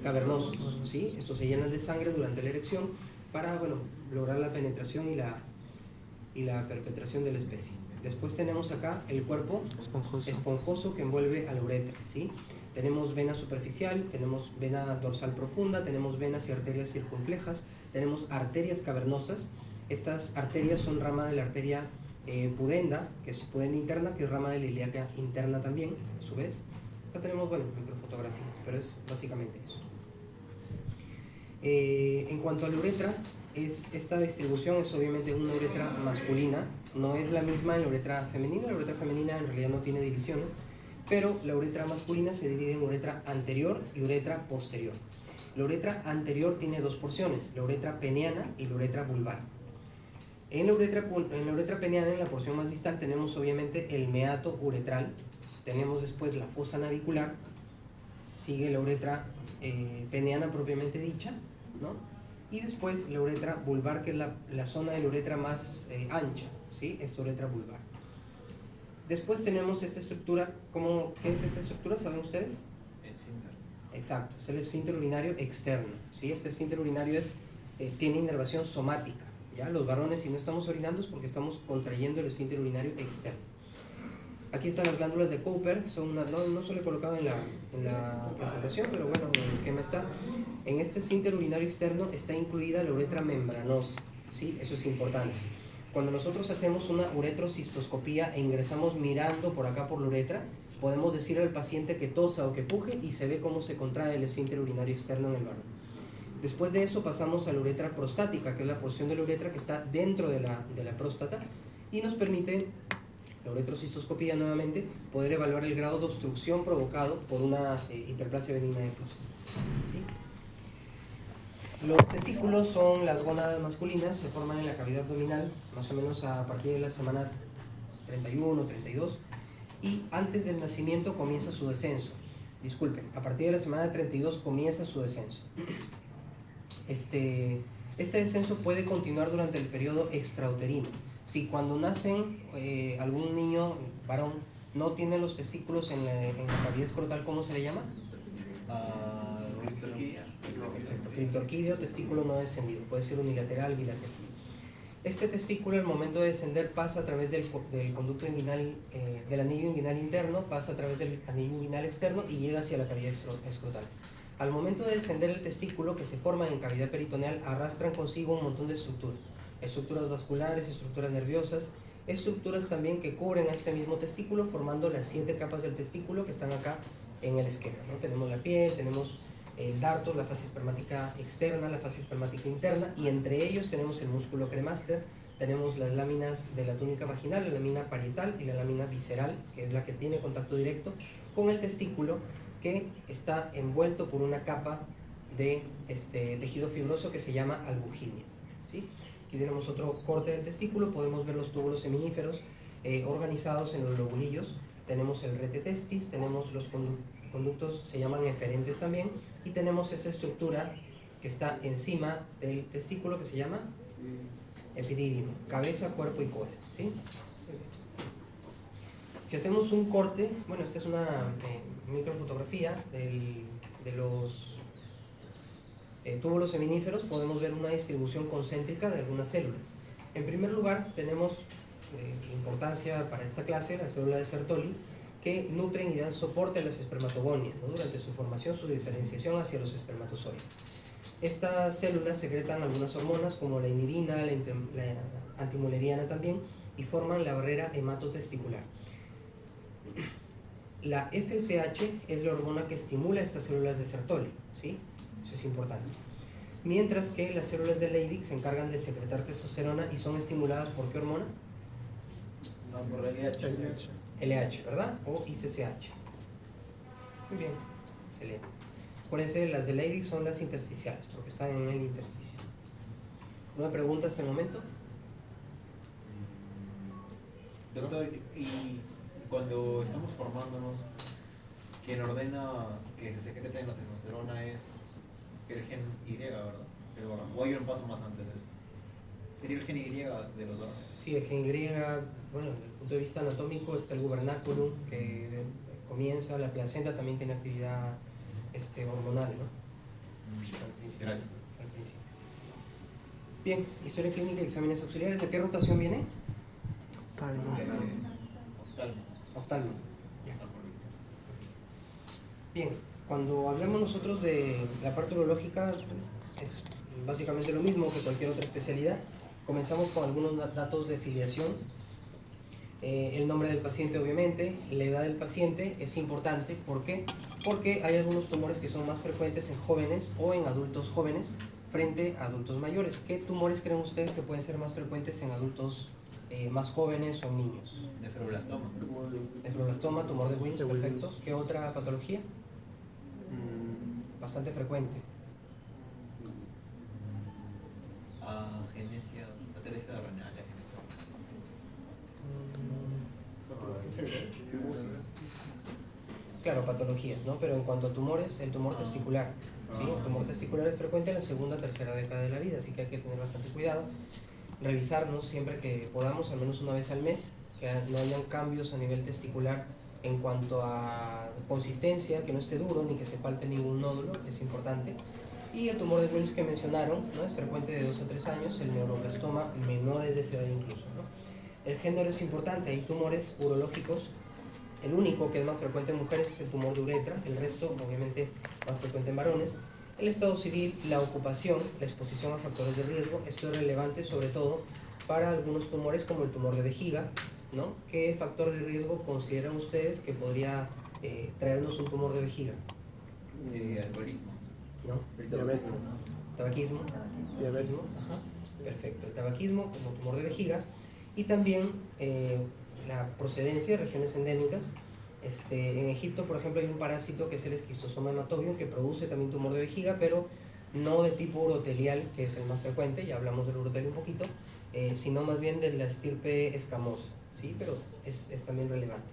Speaker 1: cavernosos, ¿sí? Estos se llenan de sangre durante la erección para, bueno, lograr la penetración y la perpetración de la especie. Después tenemos acá el cuerpo esponjoso que envuelve a la uretra, ¿sí? Tenemos vena superficial, tenemos vena dorsal profunda, tenemos venas y arterias circunflejas, tenemos arterias cavernosas. Estas arterias son rama de la arteria pudenda, que es pudenda interna, que es rama de la ilíaca interna también, a su vez. Acá tenemos, bueno, microfotografías, pero es básicamente eso. En cuanto a la uretra, esta distribución es obviamente una uretra masculina, no es la misma en la uretra femenina. La uretra femenina en realidad no tiene divisiones, pero la uretra masculina se divide en uretra anterior y uretra posterior. La uretra anterior tiene dos porciones, la uretra peneana y la uretra vulvar. En la uretra peneana, en la porción más distal, tenemos obviamente el meato uretral, tenemos después la fosa navicular, sigue la uretra peneana propiamente dicha, ¿no? Y después la uretra vulvar, que es la zona de la uretra más ancha, ¿sí? Esta uretra vulvar. Después tenemos esta estructura. ¿Qué es esta estructura? ¿Saben ustedes?
Speaker 2: Esfínter.
Speaker 1: Exacto, es el esfínter urinario externo, ¿sí? Este esfínter urinario tiene inervación somática, ¿ya? Los varones, si no estamos orinando, es porque estamos contrayendo el esfínter urinario externo. Aquí están las glándulas de Cooper, no se lo he colocado en la presentación, pero bueno, en el esquema está. En este esfínter urinario externo está incluida la uretra membranosa, ¿sí? Eso es importante. Cuando nosotros hacemos una uretrocistoscopía e ingresamos mirando por acá por la uretra, podemos decirle al paciente que tosa o que puje y se ve cómo se contrae el esfínter urinario externo en el varón. Después de eso pasamos a la uretra prostática, que es la porción de la uretra que está dentro de la próstata y nos permite, la uretrocistoscopía nuevamente, poder evaluar el grado de obstrucción provocado por una hiperplasia benigna de próstata, ¿sí? Los testículos son las gónadas masculinas, se forman en la cavidad abdominal, más o menos a partir de la semana 31 o 32, y antes del nacimiento comienza su descenso. Disculpen, a partir de la semana 32 comienza su descenso. Este descenso puede continuar durante el periodo extrauterino. Si cuando nacen algún niño varón no tiene los testículos en la cavidad escrotal, ¿cómo se le llama? Perfecto, criptorquídeo, testículo no descendido, puede ser unilateral, bilateral. Este testículo, al momento de descender, pasa a través del conducto inguinal, del anillo inguinal interno, pasa a través del anillo inguinal externo y llega hacia la cavidad escrotal. Al momento de descender el testículo, que se forma en cavidad peritoneal, arrastran consigo un montón de estructuras vasculares, estructuras nerviosas, estructuras también que cubren a este mismo testículo, formando las 7 capas del testículo que están acá en el esquema, ¿no? Tenemos la piel, tenemos el darto, la fascia espermática externa, la fascia espermática interna, y entre ellos tenemos el músculo cremaster, tenemos las láminas de la túnica vaginal, la lámina parietal y la lámina visceral, que es la que tiene contacto directo con el testículo, que está envuelto por una capa de tejido fibroso que se llama albuginia, ¿sí? Aquí tenemos otro corte del testículo, podemos ver los túbulos seminíferos organizados en los lobulillos, tenemos el rete testis, tenemos los conductos, se llaman eferentes también, y tenemos esa estructura que está encima del testículo que se llama epidídimo, cabeza, cuerpo y cola, ¿sí? Si hacemos un corte, bueno, esta es una microfotografía de los túbulos seminíferos, podemos ver una distribución concéntrica de algunas células. En primer lugar, tenemos importancia para esta clase, la célula de Sertoli, que nutren y dan soporte a las espermatogonias, ¿no? Durante su formación, su diferenciación hacia los espermatozoides. Estas células secretan algunas hormonas como la inhibina, la antimuleriana también, y forman la barrera hematotesticular. La FSH es la hormona que estimula estas células de Sertoli, ¿sí? Eso es importante. Mientras que las células de Leydig se encargan de secretar testosterona y son estimuladas ¿por qué hormona?
Speaker 2: No, por LH.
Speaker 1: LH, ¿verdad? O ICCH. Muy bien, excelente. Acuérdense, las de Leydig son las intersticiales, porque están en el intersticio. ¿Una pregunta hasta el momento?
Speaker 2: Doctor, y cuando estamos formándonos, quien ordena que se secrete la testosterona es el gen Y, ¿verdad? Pero, ¿o hay un paso más antes de eso? ¿Sería el gen Y de los dos?
Speaker 1: Sí, el gen Y, bueno, desde el punto de vista anatómico está el gubernaculum, que comienza, la placenta también tiene actividad hormonal, ¿no? Al principio.
Speaker 2: Gracias.
Speaker 1: Al principio. Bien, historia clínica y exámenes auxiliares. ¿De qué rotación viene?
Speaker 4: Oftalmo.
Speaker 2: Oftalmo.
Speaker 1: Oftalmo. Ya. Bien, cuando hablamos nosotros de la parte urológica, es básicamente lo mismo que cualquier otra especialidad. Comenzamos con algunos datos de filiación. El nombre del paciente, obviamente, la edad del paciente es importante. ¿Por qué? porque hay algunos tumores que son más frecuentes en jóvenes o en adultos jóvenes frente a adultos mayores. ¿Qué tumores creen ustedes que pueden ser más frecuentes en adultos más jóvenes o en niños?
Speaker 2: Nefroblastoma.
Speaker 1: Nefroblastoma, tumor de Wilms,
Speaker 4: De Wilms.
Speaker 1: perfecto. ¿Qué otra patología? Bastante frecuente.
Speaker 2: Agenesia, atresia renal,
Speaker 1: Claro, patologías, ¿no? Pero en cuanto a tumores, el tumor testicular, ¿sí? El tumor testicular es frecuente en la segunda o tercera década de la vida, así que hay que tener bastante cuidado. Revisarnos siempre que podamos, al menos una vez al mes, que no hayan cambios a nivel testicular en cuanto a consistencia, que no esté duro ni que se palpe ningún nódulo, es importante. Y el tumor de Wilms que mencionaron, ¿no? Es frecuente de 2 a 3 años, el neuroblastoma menores de esa edad incluso, ¿no? El género es importante, hay tumores urológicos. El único que es más frecuente en mujeres es el tumor de uretra, el resto obviamente más frecuente en varones. El estado civil, la ocupación, la exposición a factores de riesgo, esto es relevante sobre todo para algunos tumores como el tumor de vejiga, ¿no? ¿Qué factor de riesgo consideran ustedes que podría traernos un tumor de vejiga?
Speaker 2: alcoholismo.
Speaker 1: ¿No?
Speaker 4: Diabetes.
Speaker 1: Tabaquismo.
Speaker 4: Diabetes.
Speaker 1: Ajá. Perfecto, el tabaquismo como tumor de vejiga y también la procedencia de regiones endémicas. En Egipto, por ejemplo, hay un parásito que es el esquistosoma hematobium que produce también tumor de vejiga, pero no de tipo urotelial, que es el más frecuente, ya hablamos del urotelio un poquito, sino más bien de la estirpe escamosa, ¿sí? Pero es también relevante.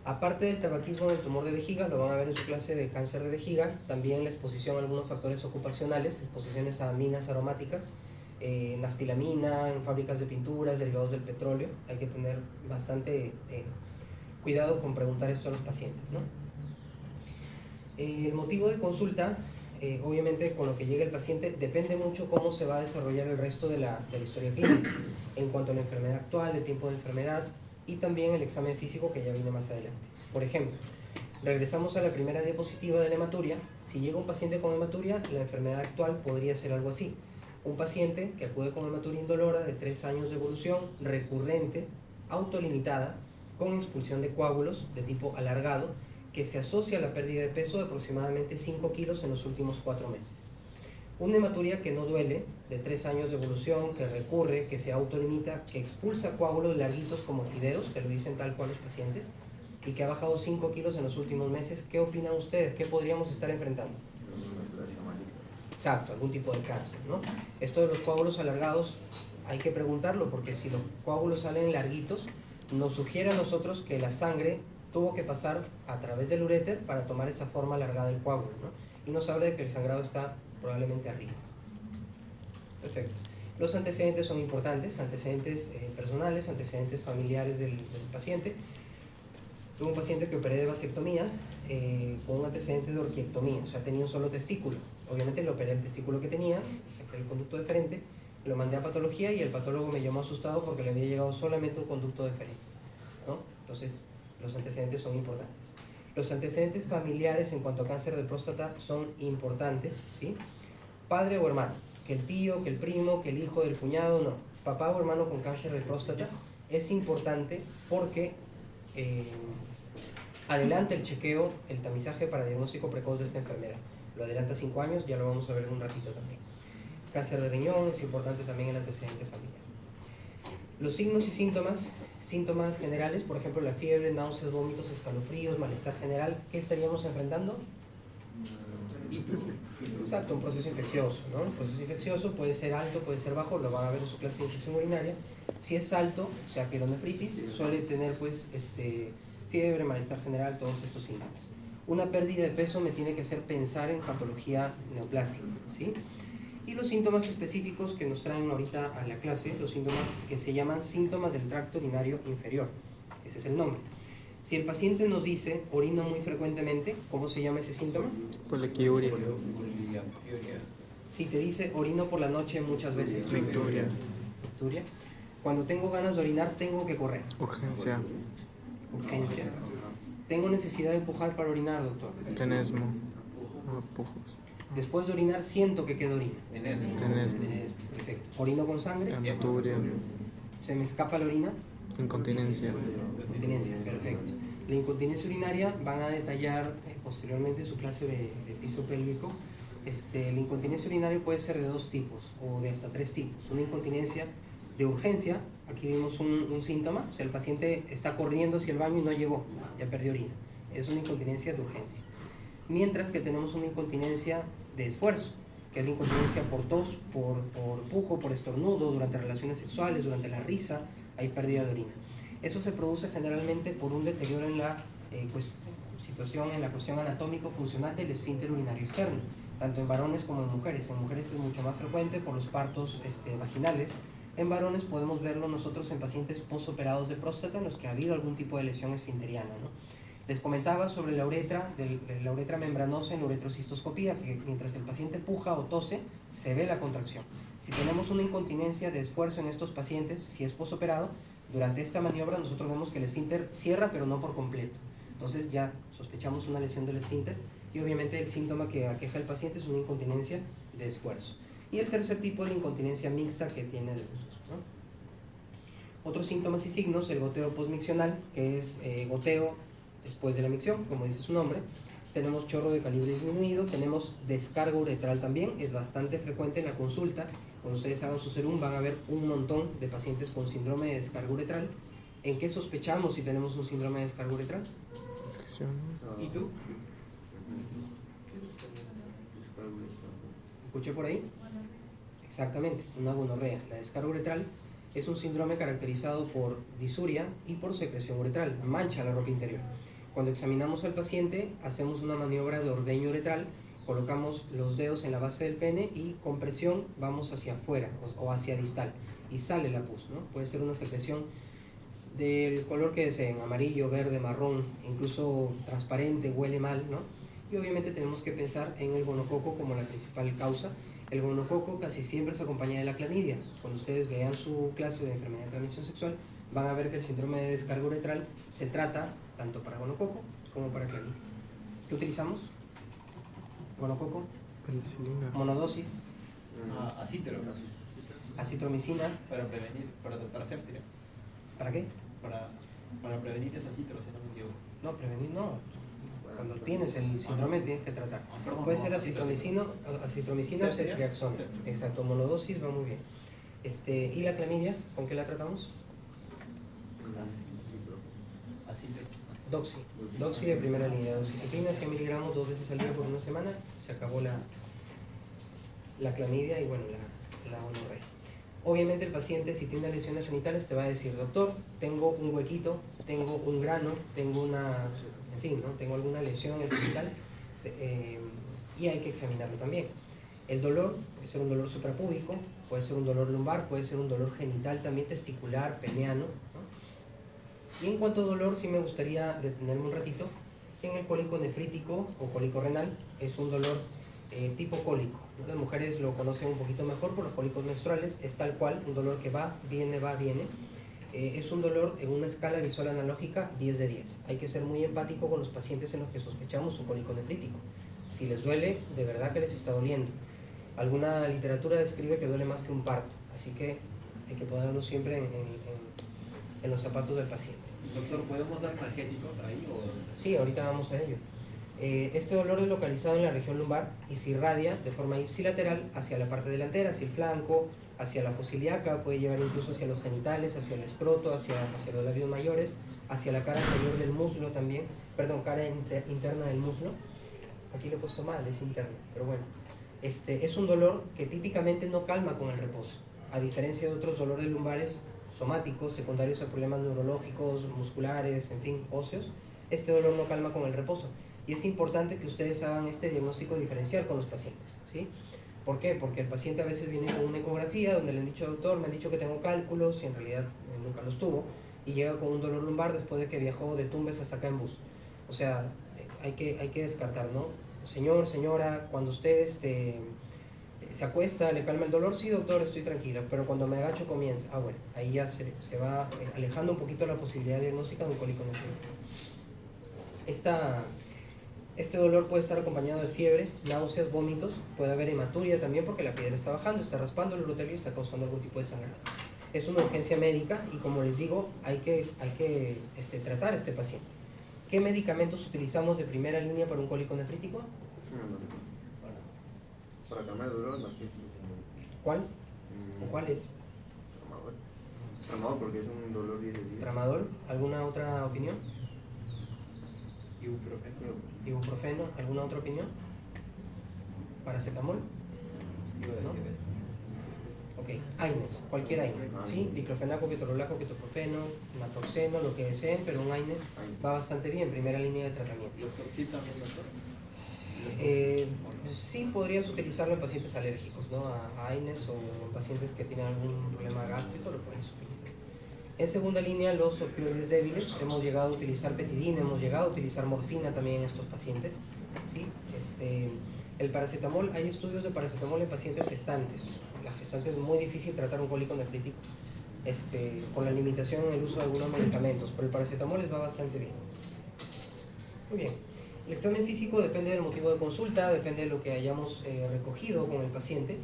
Speaker 1: Aparte del tabaquismo del tumor de vejiga, lo van a ver en su clase de cáncer de vejiga, también la exposición a algunos factores ocupacionales, exposiciones a aminas aromáticas, naftilamina, en fábricas de pinturas, derivados del petróleo. Hay que tener bastante cuidado con preguntar esto a los pacientes, ¿no? El motivo de consulta, obviamente con lo que llega el paciente, depende mucho cómo se va a desarrollar el resto de la historia clínica, en cuanto a la enfermedad actual, el tiempo de enfermedad y también el examen físico que ya viene más adelante. Por ejemplo, regresamos a la primera diapositiva de la hematuria. Si llega un paciente con hematuria, la enfermedad actual podría ser algo así. Un paciente que acude con hematuria indolora de 3 años de evolución, recurrente, autolimitada, con expulsión de coágulos de tipo alargado, que se asocia a la pérdida de peso de aproximadamente 5 kilos en los últimos 4 meses. Una hematuria que no duele, de 3 años de evolución, que recurre, que se autolimita, que expulsa coágulos larguitos como fideos, te lo dicen tal cual los pacientes, y que ha bajado 5 kilos en los últimos meses. ¿Qué opinan ustedes? ¿Qué podríamos estar enfrentando? Exacto, algún tipo de cáncer, ¿no? Esto de los coágulos alargados hay que preguntarlo, porque si los coágulos salen larguitos, nos sugiere a nosotros que la sangre tuvo que pasar a través del uréter para tomar esa forma alargada del coágulo, ¿no? Y nos habla de que el sangrado está probablemente arriba. Perfecto. Los antecedentes son importantes, antecedentes personales, antecedentes familiares del paciente. Tuve un paciente que operé de vasectomía con un antecedente de orquiectomía, o sea, tenía un solo testículo. Obviamente le operé el testículo que tenía, saqué el conducto deferente, lo mandé a patología y el patólogo me llamó asustado porque le había llegado solamente un conducto deferente, ¿no? Entonces, los antecedentes son importantes. Los antecedentes familiares en cuanto a cáncer de próstata son importantes, ¿sí? Padre o hermano, que el tío, que el primo, que el hijo del cuñado, no. Papá o hermano con cáncer de próstata es importante porque adelanta el chequeo, el tamizaje para diagnóstico precoz de esta enfermedad. Lo adelanta 5 años, ya lo vamos a ver en un ratito también. Cáncer de riñón, es importante también el antecedente familiar. Los signos y síntomas generales, por ejemplo, la fiebre, náuseas, vómitos, escalofríos, malestar general, ¿qué estaríamos enfrentando? Exacto, un proceso infeccioso, ¿no? Un proceso infeccioso puede ser alto, puede ser bajo, lo van a ver en su clase de infección urinaria. Si es alto, o sea, pielonefritis, suele tener pues fiebre, malestar general, todos estos síntomas. Una pérdida de peso me tiene que hacer pensar en patología neoplásica, ¿sí? Y los síntomas específicos que nos traen ahorita a la clase, los síntomas que se llaman síntomas del tracto urinario inferior. Ese es el nombre. Si el paciente nos dice orino muy frecuentemente, ¿cómo se llama ese síntoma?
Speaker 4: Poliquiuria.
Speaker 1: Si te dice orino por la noche muchas veces.
Speaker 4: Micturia.
Speaker 1: Micturia. Cuando tengo ganas de orinar, tengo que correr.
Speaker 4: Urgencia.
Speaker 1: Urgencia. Tengo necesidad de empujar para orinar, doctor.
Speaker 4: Tenesmo. Pujos.
Speaker 1: Después de orinar, siento que quedo orina.
Speaker 4: Tenesmo.
Speaker 1: Perfecto. Orino con sangre.
Speaker 4: Hematuria.
Speaker 1: Se me escapa la orina.
Speaker 4: Incontinencia.
Speaker 1: Incontinencia, perfecto. La incontinencia urinaria van a detallar posteriormente su clase de piso pélvico. La incontinencia urinaria puede ser de dos tipos o de hasta tres tipos. Una incontinencia de urgencia, aquí vimos un síntoma, o sea, el paciente está corriendo hacia el baño y no llegó, ya perdió orina. Es una incontinencia de urgencia. Mientras que tenemos una incontinencia de esfuerzo, que es la incontinencia por tos, por pujo, por estornudo, durante relaciones sexuales, durante la risa, hay pérdida de orina. Eso se produce generalmente por un deterioro en la cuestión anatómico-funcional del esfínter urinario externo, tanto en varones como en mujeres. En mujeres es mucho más frecuente por los partos vaginales. En varones podemos verlo nosotros en pacientes postoperados de próstata en los que ha habido algún tipo de lesión esfinteriana, ¿no? Les comentaba sobre la uretra, de la uretra membranosa en la uretrocistoscopía, que mientras el paciente puja o tose, se ve la contracción. Si tenemos una incontinencia de esfuerzo en estos pacientes, si es postoperado, durante esta maniobra nosotros vemos que el esfínter cierra, pero no por completo. Entonces ya sospechamos una lesión del esfínter y obviamente el síntoma que aqueja al paciente es una incontinencia de esfuerzo. Y el tercer tipo es la incontinencia mixta que tiene el uso, ¿no? Otros síntomas y signos, el goteo postmiccional, que es goteo después de la micción, como dice su nombre. Tenemos chorro de calibre disminuido, tenemos descarga uretral también, es bastante frecuente en la consulta. Cuando ustedes hagan su serum van a ver un montón de pacientes con síndrome de descarga uretral. ¿En qué sospechamos si tenemos un síndrome de descarga uretral?
Speaker 4: Infección.
Speaker 2: ¿Y tú?
Speaker 1: ¿Escuché por ahí? Exactamente, una gonorrea. La descarga uretral es un síndrome caracterizado por disuria y por secreción uretral, mancha la ropa interior. Cuando examinamos al paciente, hacemos una maniobra de ordeño uretral, colocamos los dedos en la base del pene y con presión vamos hacia afuera o hacia distal y sale la pus, ¿no? Puede ser una secreción del color que deseen, amarillo, verde, marrón, incluso transparente, huele mal, ¿no? Y obviamente tenemos que pensar en el gonococo como la principal causa. El gonococo casi siempre se acompaña de la clamidia. Cuando ustedes vean su clase de enfermedad de transmisión sexual, van a ver que el síndrome de descarga uretral se trata tanto para gonococo como para clamidia. ¿Qué utilizamos? Gonococo,
Speaker 4: Penicilina.
Speaker 1: monodosis,
Speaker 2: Acítero.
Speaker 1: acitromicina.
Speaker 2: Para prevenir, para tratar septia.
Speaker 1: ¿Para qué?
Speaker 2: Para prevenir es acítero, si no me equivoco.
Speaker 1: No, prevenir no. Cuando tienes el síndrome tienes que tratar.
Speaker 2: Perdón,
Speaker 1: Puede
Speaker 2: no,
Speaker 1: ser acitromicina o ceftriaxona. Exacto, monodosis va muy bien. ¿Y la clamidia? ¿Con qué la tratamos?
Speaker 2: Acítero.
Speaker 1: Doxi de primera línea, doxiciclina 100 miligramos 2 veces al día por una semana, se acabó la clamidia y bueno, la gonorrea. Obviamente el paciente, si tiene lesiones genitales, te va a decir: doctor, tengo un huequito, tengo un grano, tengo tengo alguna lesión en el genital, y hay que examinarlo también. El dolor puede ser un dolor suprapúbico, puede ser un dolor lumbar, puede ser un dolor genital también, testicular, peneano, ¿no? Y en cuanto a dolor, sí me gustaría detenerme un ratito en el cólico nefrítico o cólico renal. Es un dolor tipo cólico, ¿no? Las mujeres lo conocen un poquito mejor por los cólicos menstruales. Es tal cual, un dolor que va, viene. Es un dolor en una escala visual analógica 10 de 10. Hay que ser muy empático con los pacientes en los que sospechamos un cólico nefrítico. Si les duele, de verdad que les está doliendo. Alguna literatura describe que duele más que un parto, así que hay que ponernos siempre en los zapatos del paciente.
Speaker 2: Doctor, ¿podemos dar analgésicos ahí?
Speaker 1: Sí, ahorita vamos a ello. Este dolor es localizado en la región lumbar y se irradia de forma ipsilateral hacia la parte delantera, hacia el flanco, hacia la fosa ilíaca, puede llegar incluso hacia los genitales, hacia el escroto, hacia los labios mayores, hacia la cara anterior del muslo también, cara interna del muslo. Aquí lo he puesto mal, es interno, pero bueno. Es un dolor que típicamente no calma con el reposo, a diferencia de otros dolores lumbares somáticos, secundarios a problemas neurológicos, musculares, en fin, óseos. Este dolor no calma con el reposo. Y es importante que ustedes hagan este diagnóstico diferencial con los pacientes, ¿sí? ¿Por qué? Porque el paciente a veces viene con una ecografía donde le han dicho: doctor, me han dicho que tengo cálculos, y en realidad nunca los tuvo, y llega con un dolor lumbar después de que viajó de Tumbes hasta acá en bus. O sea, hay que descartar, ¿no? Señor, señora, cuando usted se acuesta, ¿le calma el dolor? Sí, doctor, estoy tranquilo, pero cuando me agacho comienza. Bueno, ahí ya se va alejando un poquito la posibilidad diagnóstica de un cólico nefrítico. Este dolor puede estar acompañado de fiebre, náuseas, vómitos, puede haber hematuria también porque la piedra está bajando, está raspando el urotelio y está causando algún tipo de sangrado. Es una urgencia médica y, como les digo, hay que tratar a este paciente. ¿Qué medicamentos utilizamos de primera línea para un cólico nefrítico?
Speaker 3: Para calmar el dolor, analgésico.
Speaker 1: ¿Cuál? ¿O cuál es?
Speaker 3: Tramadol. Tramadol porque es un dolor 10 de 10.
Speaker 1: Tramadol. ¿Alguna otra opinión?
Speaker 2: Ibuprofeno.
Speaker 1: Ibuprofeno. ¿Alguna otra opinión? ¿Paracetamol?
Speaker 2: Iba a decir eso.
Speaker 1: Ok, AINES, cualquier AINES, ¿sí? Diclofenaco, ketorolaco, ketoprofeno, naproxeno, lo que deseen, pero un AINES va bastante bien, primera línea de tratamiento.
Speaker 2: ¿Los Toxil también, doctor?
Speaker 1: Sí podrías utilizarlo en pacientes alérgicos, ¿no? A AINES o en pacientes que tienen algún problema gástrico, lo puedes utilizar. En segunda línea, los opioides débiles, hemos llegado a utilizar petidina, hemos llegado a utilizar morfina también en estos pacientes, ¿sí? El paracetamol, hay estudios de paracetamol en pacientes gestantes. Las gestantes es muy difícil tratar un cólico nefrítico con la limitación en el uso de algunos medicamentos, pero el paracetamol les va bastante bien. Muy bien. El examen físico depende del motivo de consulta, depende de lo que hayamos recogido con el paciente.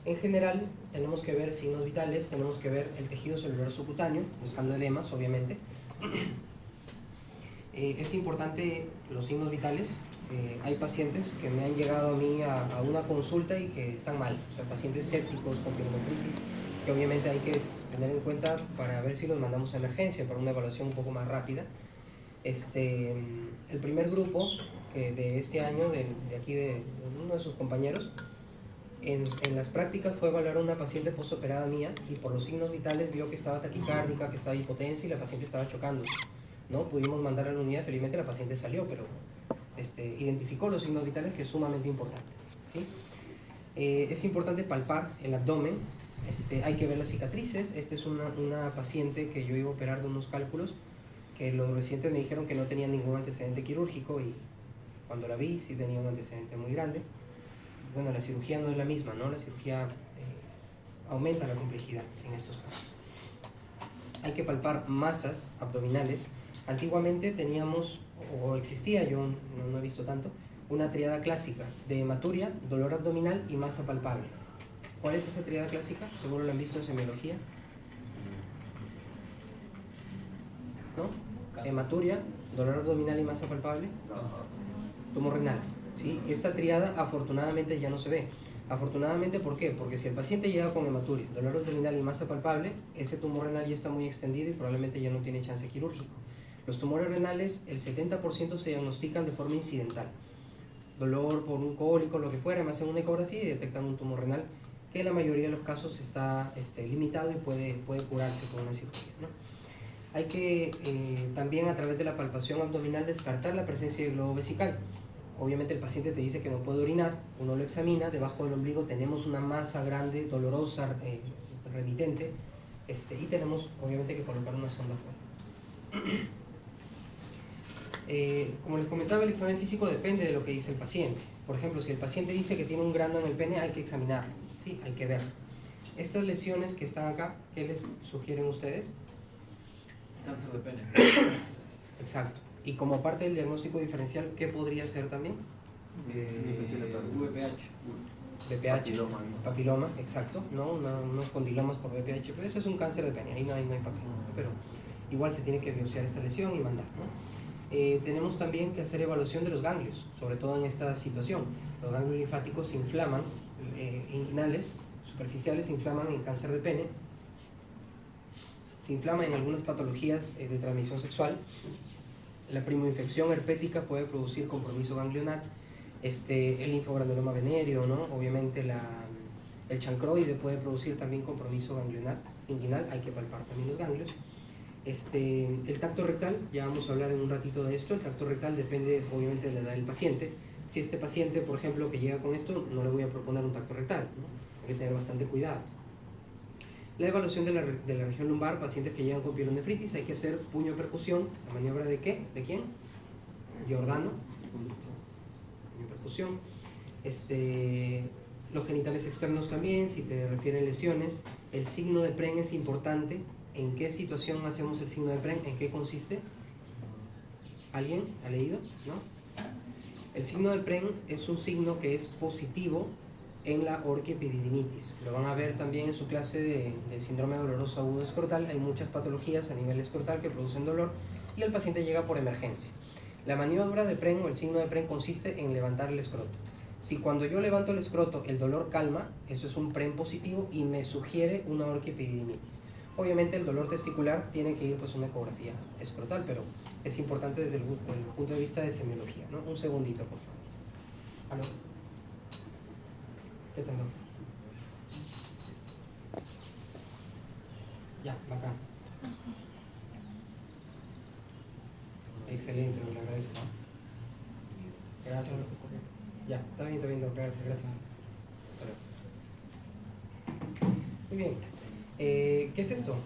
Speaker 1: En general, tenemos que ver signos vitales, tenemos que ver el tejido celular subcutáneo, buscando edemas, obviamente. Es importante los signos vitales. Hay pacientes que me han llegado a mí a una consulta y que están mal, o sea, pacientes sépticos con pielonefritis, que obviamente hay que tener en cuenta para ver si los mandamos a emergencia para una evaluación un poco más rápida. El primer grupo de este año, de aquí de uno de sus compañeros, en las prácticas fue evaluar a una paciente postoperada mía y por los signos vitales vio que estaba taquicárdica, que estaba hipotensa y la paciente estaba chocándose, ¿no? Pudimos mandar a la unidad, felizmente la paciente salió, pero identificó los signos vitales, que es sumamente importante, ¿sí? Es importante palpar el abdomen, hay que ver las cicatrices. Esta es una paciente que yo iba a operar de unos cálculos, que los residentes me dijeron que no tenía ningún antecedente quirúrgico y cuando la vi sí tenía un antecedente muy grande. Bueno, la cirugía no es la misma, ¿no? La cirugía aumenta la complejidad en estos casos. Hay que palpar masas abdominales. Antiguamente teníamos, o existía, yo no he visto tanto, una triada clásica de hematuria, dolor abdominal y masa palpable. ¿Cuál es esa triada clásica? Seguro la han visto en semiología. ¿No? Hematuria, dolor abdominal y masa palpable. Tumor renal. ¿Sí? Esta triada afortunadamente ya no se ve. Afortunadamente, ¿por qué? Porque si el paciente llega con hematuria, dolor abdominal y masa palpable, ese tumor renal ya está muy extendido y probablemente ya no tiene chance quirúrgico. Los tumores renales, el 70% se diagnostican de forma incidental. Dolor por un cólico, lo que fuera, me hacen una ecografía y detectan un tumor renal que en la mayoría de los casos está limitado y puede curarse con una cirugía, ¿no? Hay que también a través de la palpación abdominal descartar la presencia de globo vesical. Obviamente el paciente te dice que no puede orinar, uno lo examina, debajo del ombligo tenemos una masa grande, dolorosa, remitente, y tenemos obviamente que colocar una sonda fuera. Como les comentaba, el examen físico depende de lo que dice el paciente. Por ejemplo, si el paciente dice que tiene un grano en el pene, hay que examinarlo, ¿sí? Hay que verlo. Estas lesiones que están acá, ¿qué les sugieren ustedes?
Speaker 2: Cáncer de pene.
Speaker 1: Exacto. Y como parte del diagnóstico diferencial, ¿qué podría ser también?
Speaker 2: VPH.
Speaker 1: BPH, papiloma, exacto, ¿no? Unos condilomas por BPH, pero eso es un cáncer de pene, ahí no hay papiloma, pero igual se tiene que biopsiar esta lesión y mandar, ¿no? Tenemos también que hacer evaluación de los ganglios, sobre todo en esta situación. Los ganglios linfáticos se inflaman, inguinales, superficiales, se inflaman en cáncer de pene, se inflaman en algunas patologías de transmisión sexual. La primoinfección herpética puede producir compromiso ganglionar, el linfogranuloma venéreo, ¿no? Obviamente el chancroide puede producir también compromiso ganglionar inguinal, hay que palpar también los ganglios. El tacto rectal, ya vamos a hablar en un ratito de esto. El tacto rectal depende obviamente de la edad del paciente. Si este paciente, por ejemplo, que llega con esto, no le voy a proponer un tacto rectal, ¿no? Hay que tener bastante cuidado. La evaluación de la región lumbar, pacientes que llegan con pielonefritis, hay que hacer puño de percusión. ¿La maniobra de qué? ¿De quién? Giordano. Puño de percusión. Los genitales externos también, si te refieren lesiones. El signo de Pren es importante. ¿En qué situación hacemos el signo de Pren? ¿En qué consiste? ¿Alguien ha leído? ¿No? El signo de Pren es un signo que es positivo en la orquiepididimitis. Lo van a ver también en su clase de síndrome doloroso agudo escrotal. Hay muchas patologías a nivel escrotal que producen dolor y el paciente llega por emergencia. La maniobra de Pren o el signo de Pren consiste en levantar el escroto. Si cuando yo levanto el escroto el dolor calma, eso es un Pren positivo y me sugiere una orquiepididimitis. Obviamente el dolor testicular tiene que ir pues a una ecografía escrotal, pero es importante desde el punto de vista de semiología, ¿no? Un segundito, por favor. ¿Aló? ¿Qué tal? Ya, bacán. Excelente, me lo agradezco. Gracias. Ya, está bien, gracias. Hasta luego. Muy bien. ¿Qué es esto?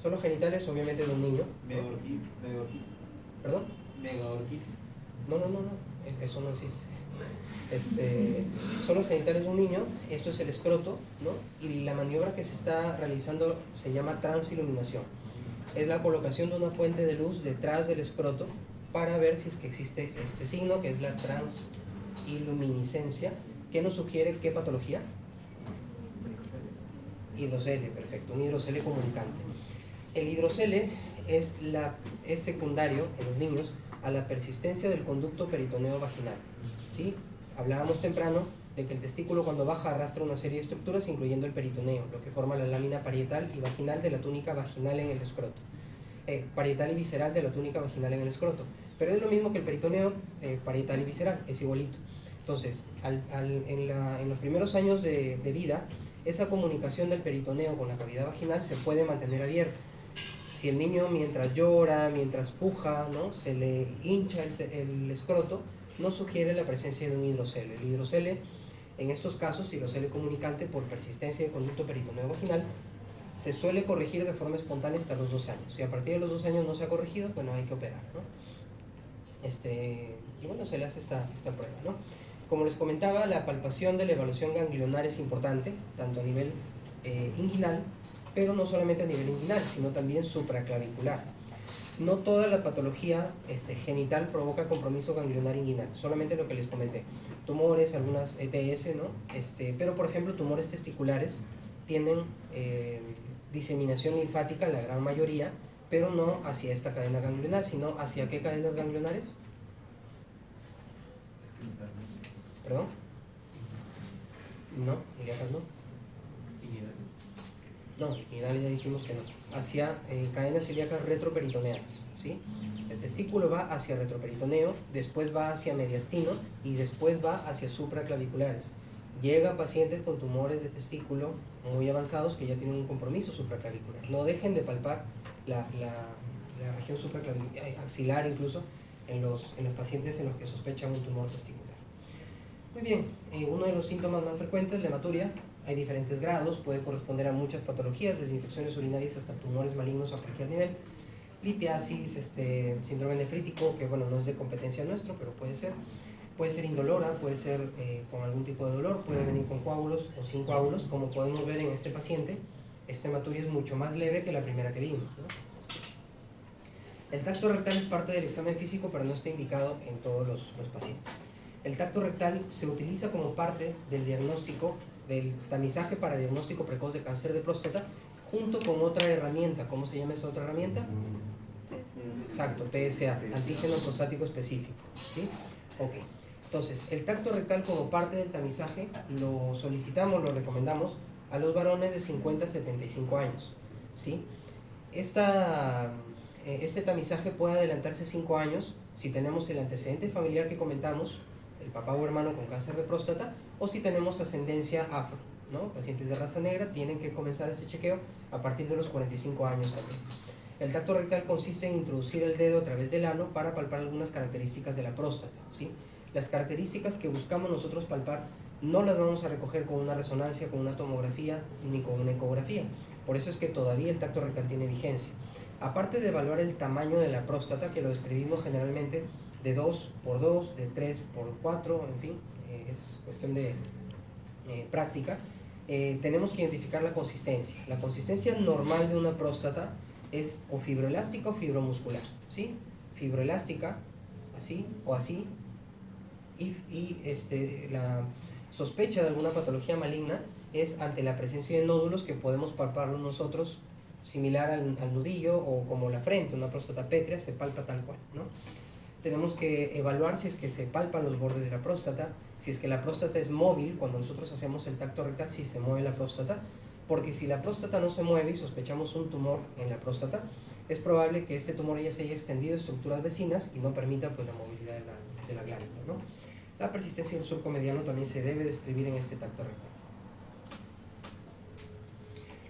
Speaker 1: Son los genitales, obviamente, de un niño. ¿Perdón? No, eso no existe. Son los genitales de un niño, esto es el escroto, ¿no? Y la maniobra que se está realizando se llama transiluminación. Es la colocación de una fuente de luz detrás del escroto para ver si es que existe este signo, que es la transiluminiscencia, que nos sugiere qué patología. Hidrocele, perfecto, un hidrocele comunicante. El hidrocele es secundario en los niños a la persistencia del conducto peritoneo vaginal, ¿sí? Hablábamos temprano de que el testículo cuando baja arrastra una serie de estructuras, incluyendo el peritoneo, lo que forma la lámina parietal y vaginal de la túnica vaginal en el escroto. Parietal y visceral de la túnica vaginal en el escroto. Pero es lo mismo que el peritoneo, parietal y visceral, es igualito. Entonces, en los primeros años de vida, esa comunicación del peritoneo con la cavidad vaginal se puede mantener abierta. Si el niño mientras llora, mientras puja, ¿no?, se le hincha el escroto, nos sugiere la presencia de un hidrocele. El hidrocele, en estos casos, hidrocele comunicante por persistencia de conducto peritoneo vaginal, se suele corregir de forma espontánea hasta los 2 años. Si a partir de los 2 años no se ha corregido, bueno, hay que operar, ¿no? Y bueno, se le hace esta prueba, ¿no? Como les comentaba, la palpación de la evaluación ganglionar es importante, tanto a nivel inguinal, pero no solamente a nivel inguinal, sino también supraclavicular. No toda la patología genital provoca compromiso ganglionar inguinal, solamente lo que les comenté. Tumores, algunas ETS, ¿no? Pero por ejemplo, tumores testiculares tienen diseminación linfática, la gran mayoría, pero no hacia esta cadena ganglionar, sino hacia qué cadenas ganglionares. ¿Perdón? No, ilíacas no. No, inguinales ya dijimos que no. Hacia cadenas ilíacas retroperitoneales, ¿sí? El testículo va hacia retroperitoneo, después va hacia mediastino y después va hacia supraclaviculares. Llegan pacientes con tumores de testículo muy avanzados que ya tienen un compromiso supraclavicular. No dejen de palpar la región supraclavicular, incluso en los pacientes en los que sospechan un tumor testicular. Muy bien, uno de los síntomas más frecuentes, la hematuria. Hay diferentes grados, puede corresponder a muchas patologías, desde infecciones urinarias hasta tumores malignos a cualquier nivel. Litiasis, síndrome nefrítico, que bueno, no es de competencia nuestro, pero puede ser. Puede ser indolora, puede ser con algún tipo de dolor, puede venir con coágulos o sin coágulos. Como podemos ver en este paciente, esta hematuria es mucho más leve que la primera que vimos, ¿no? El tacto rectal es parte del examen físico, pero no está indicado en todos los pacientes. El tacto rectal se utiliza como parte del diagnóstico, del tamizaje para diagnóstico precoz de cáncer de próstata, junto con otra herramienta. ¿Cómo se llama esa otra herramienta? Exacto, PSA, antígeno prostático específico, ¿sí? Ok. Entonces, el tacto rectal como parte del tamizaje lo solicitamos, lo recomendamos a los varones de 50 a 75 años, ¿sí? Este tamizaje puede adelantarse 5 años si tenemos el antecedente familiar que comentamos, el papá o hermano con cáncer de próstata, o si tenemos ascendencia afro, ¿no? Pacientes de raza negra tienen que comenzar este chequeo a partir de los 45 años también. El tacto rectal consiste en introducir el dedo a través del ano para palpar algunas características de la próstata, ¿sí? Las características que buscamos nosotros palpar no las vamos a recoger con una resonancia, con una tomografía, ni con una ecografía. Por eso es que todavía el tacto rectal tiene vigencia. Aparte de evaluar el tamaño de la próstata, que lo describimos generalmente de 2x2, de 3x4, en fin, es cuestión de práctica, tenemos que identificar la consistencia. La consistencia normal de una próstata es o fibroelástica o fibromuscular, ¿sí? Fibroelástica, así o así, y sospecha de alguna patología maligna es ante la presencia de nódulos que podemos palparlo nosotros, similar al nudillo o como la frente, una próstata pétrea se palpa tal cual, ¿no? Tenemos que evaluar si es que se palpan los bordes de la próstata, si es que la próstata es móvil, cuando nosotros hacemos el tacto rectal, si se mueve la próstata, porque si la próstata no se mueve y sospechamos un tumor en la próstata, es probable que este tumor ya se haya extendido a estructuras vecinas y no permita pues, la movilidad de la glándula, ¿no? La persistencia del surco mediano también se debe describir en este tacto rectal.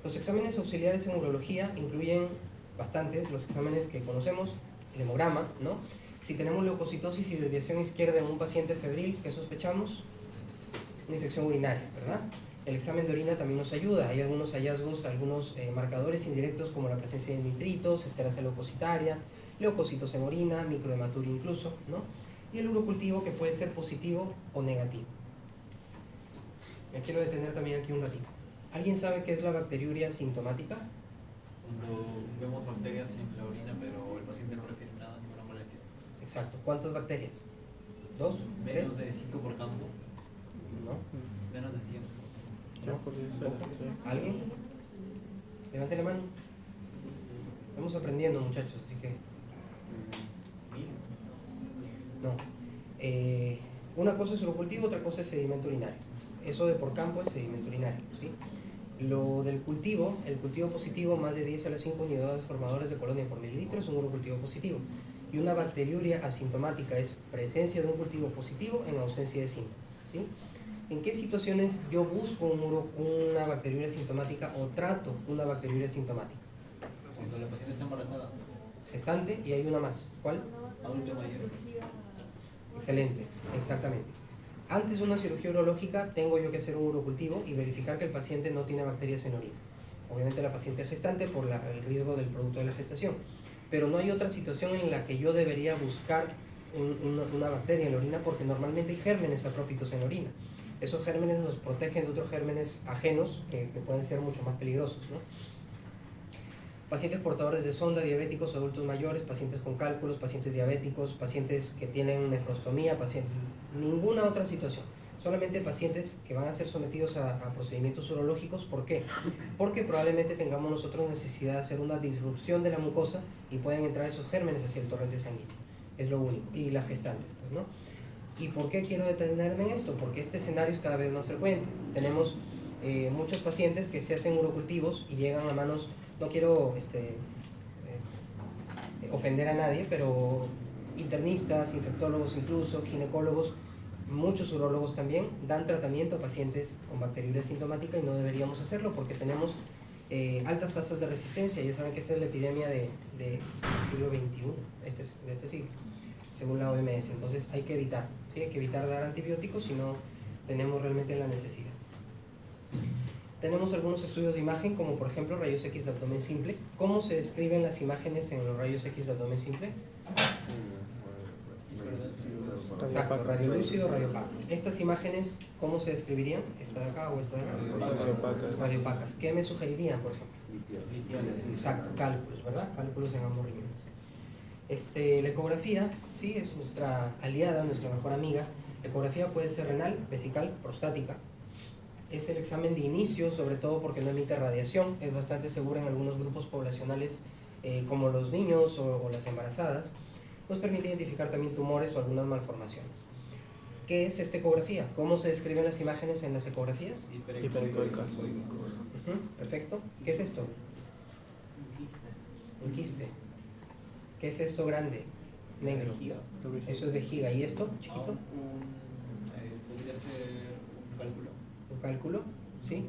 Speaker 1: Los exámenes auxiliares en urología incluyen bastantes, los exámenes que conocemos, el hemograma, ¿no? Si tenemos leucocitosis y desviación izquierda en un paciente febril, ¿qué sospechamos? Una infección urinaria, ¿verdad? El examen de orina también nos ayuda. Hay algunos hallazgos, algunos marcadores indirectos como la presencia de nitritos, esterasa leucocitaria, leucocitos en orina, microhematuria incluso, ¿no? Y el urocultivo que puede ser positivo o negativo. Me quiero detener también aquí un ratito. ¿Alguien sabe qué es la bacteriuria sintomática?
Speaker 2: Cuando vemos bacterias en la orina, pero el paciente no refiere nada, ninguna molestia.
Speaker 1: Exacto. ¿Cuántas bacterias? ¿2?
Speaker 2: Menos
Speaker 1: ¿3?
Speaker 2: de 5 por campo,
Speaker 1: ¿No?
Speaker 2: menos de 100.
Speaker 4: Ya podría ser.
Speaker 1: ¿Alguien? Levante la mano. Vamos aprendiendo, muchachos, así que... No. Una cosa es urocultivo, otra cosa es sedimento urinario. Eso de por campo es sedimento urinario, ¿sí? Lo del cultivo, el cultivo positivo, más de 10 a las 5 unidades formadoras de colonia por mililitro es un urocultivo positivo. Y una bacteriuria asintomática es presencia de un cultivo positivo en ausencia de síntomas, ¿sí? ¿En qué situaciones yo busco una bacteriuria asintomática o trato una bacteriuria asintomática?
Speaker 2: Cuando la paciente está embarazada,
Speaker 1: Gestante y hay una más. ¿Cuál?
Speaker 2: adulto mayor.
Speaker 1: Excelente, exactamente. Antes de una cirugía urológica tengo yo que hacer un urocultivo y verificar que el paciente no tiene bacterias en orina. Obviamente la paciente gestante por el riesgo del producto de la gestación. Pero no hay otra situación en la que yo debería buscar una bacteria en la orina porque normalmente hay gérmenes saprófitos en la orina. Esos gérmenes nos protegen de otros gérmenes ajenos que pueden ser mucho más peligrosos, ¿no? Pacientes portadores de sonda, diabéticos, adultos mayores, pacientes con cálculos, pacientes diabéticos, pacientes que tienen nefrostomía, ninguna otra situación. Solamente pacientes que van a ser sometidos a procedimientos urológicos. ¿Por qué? Porque probablemente tengamos nosotros necesidad de hacer una disrupción de la mucosa y pueden entrar esos gérmenes hacia el torrente sanguíneo. Es lo único. Y la gestante, pues, ¿no? ¿Y por qué quiero detenerme en esto? Porque este escenario es cada vez más frecuente. Tenemos muchos pacientes que se hacen urocultivos y llegan a manos, no quiero ofender a nadie, pero internistas, infectólogos incluso, ginecólogos, muchos urólogos también dan tratamiento a pacientes con bacteriuria asintomática y no deberíamos hacerlo porque tenemos altas tasas de resistencia. Ya saben que esta es la epidemia del siglo XXI, de este siglo, según la OMS. Entonces hay que evitar, ¿sí? Hay que evitar dar antibióticos si no tenemos realmente la necesidad. Tenemos algunos estudios de imagen, como por ejemplo rayos X de abdomen simple. ¿Cómo se describen las imágenes en los rayos X de abdomen simple? Exacto, radiolúcido, radiopaco. Estas imágenes, ¿cómo se describirían? ¿Esta de acá o esta de acá? Radiopacas. ¿Qué me sugerirían, por ejemplo? Exacto, cálculos, ¿verdad? Cálculos en ambos riñones. La ecografía, sí, es nuestra aliada, nuestra mejor amiga. La ecografía puede ser renal, vesical, prostática. Es el examen de inicio, sobre todo porque no emite radiación. Es bastante segura en algunos grupos poblacionales, como los niños o las embarazadas. Nos permite identificar también tumores o algunas malformaciones. ¿Qué es esta ecografía? ¿Cómo se describen las imágenes en las ecografías?
Speaker 4: Hiperecoicas.
Speaker 1: Perfecto. ¿Qué es esto? Un quiste. ¿Qué es esto grande? Negro. Eso es vejiga. ¿Y esto, chiquito?
Speaker 2: Podría ser un cálculo.
Speaker 1: ¿Un cálculo? ¿Sí?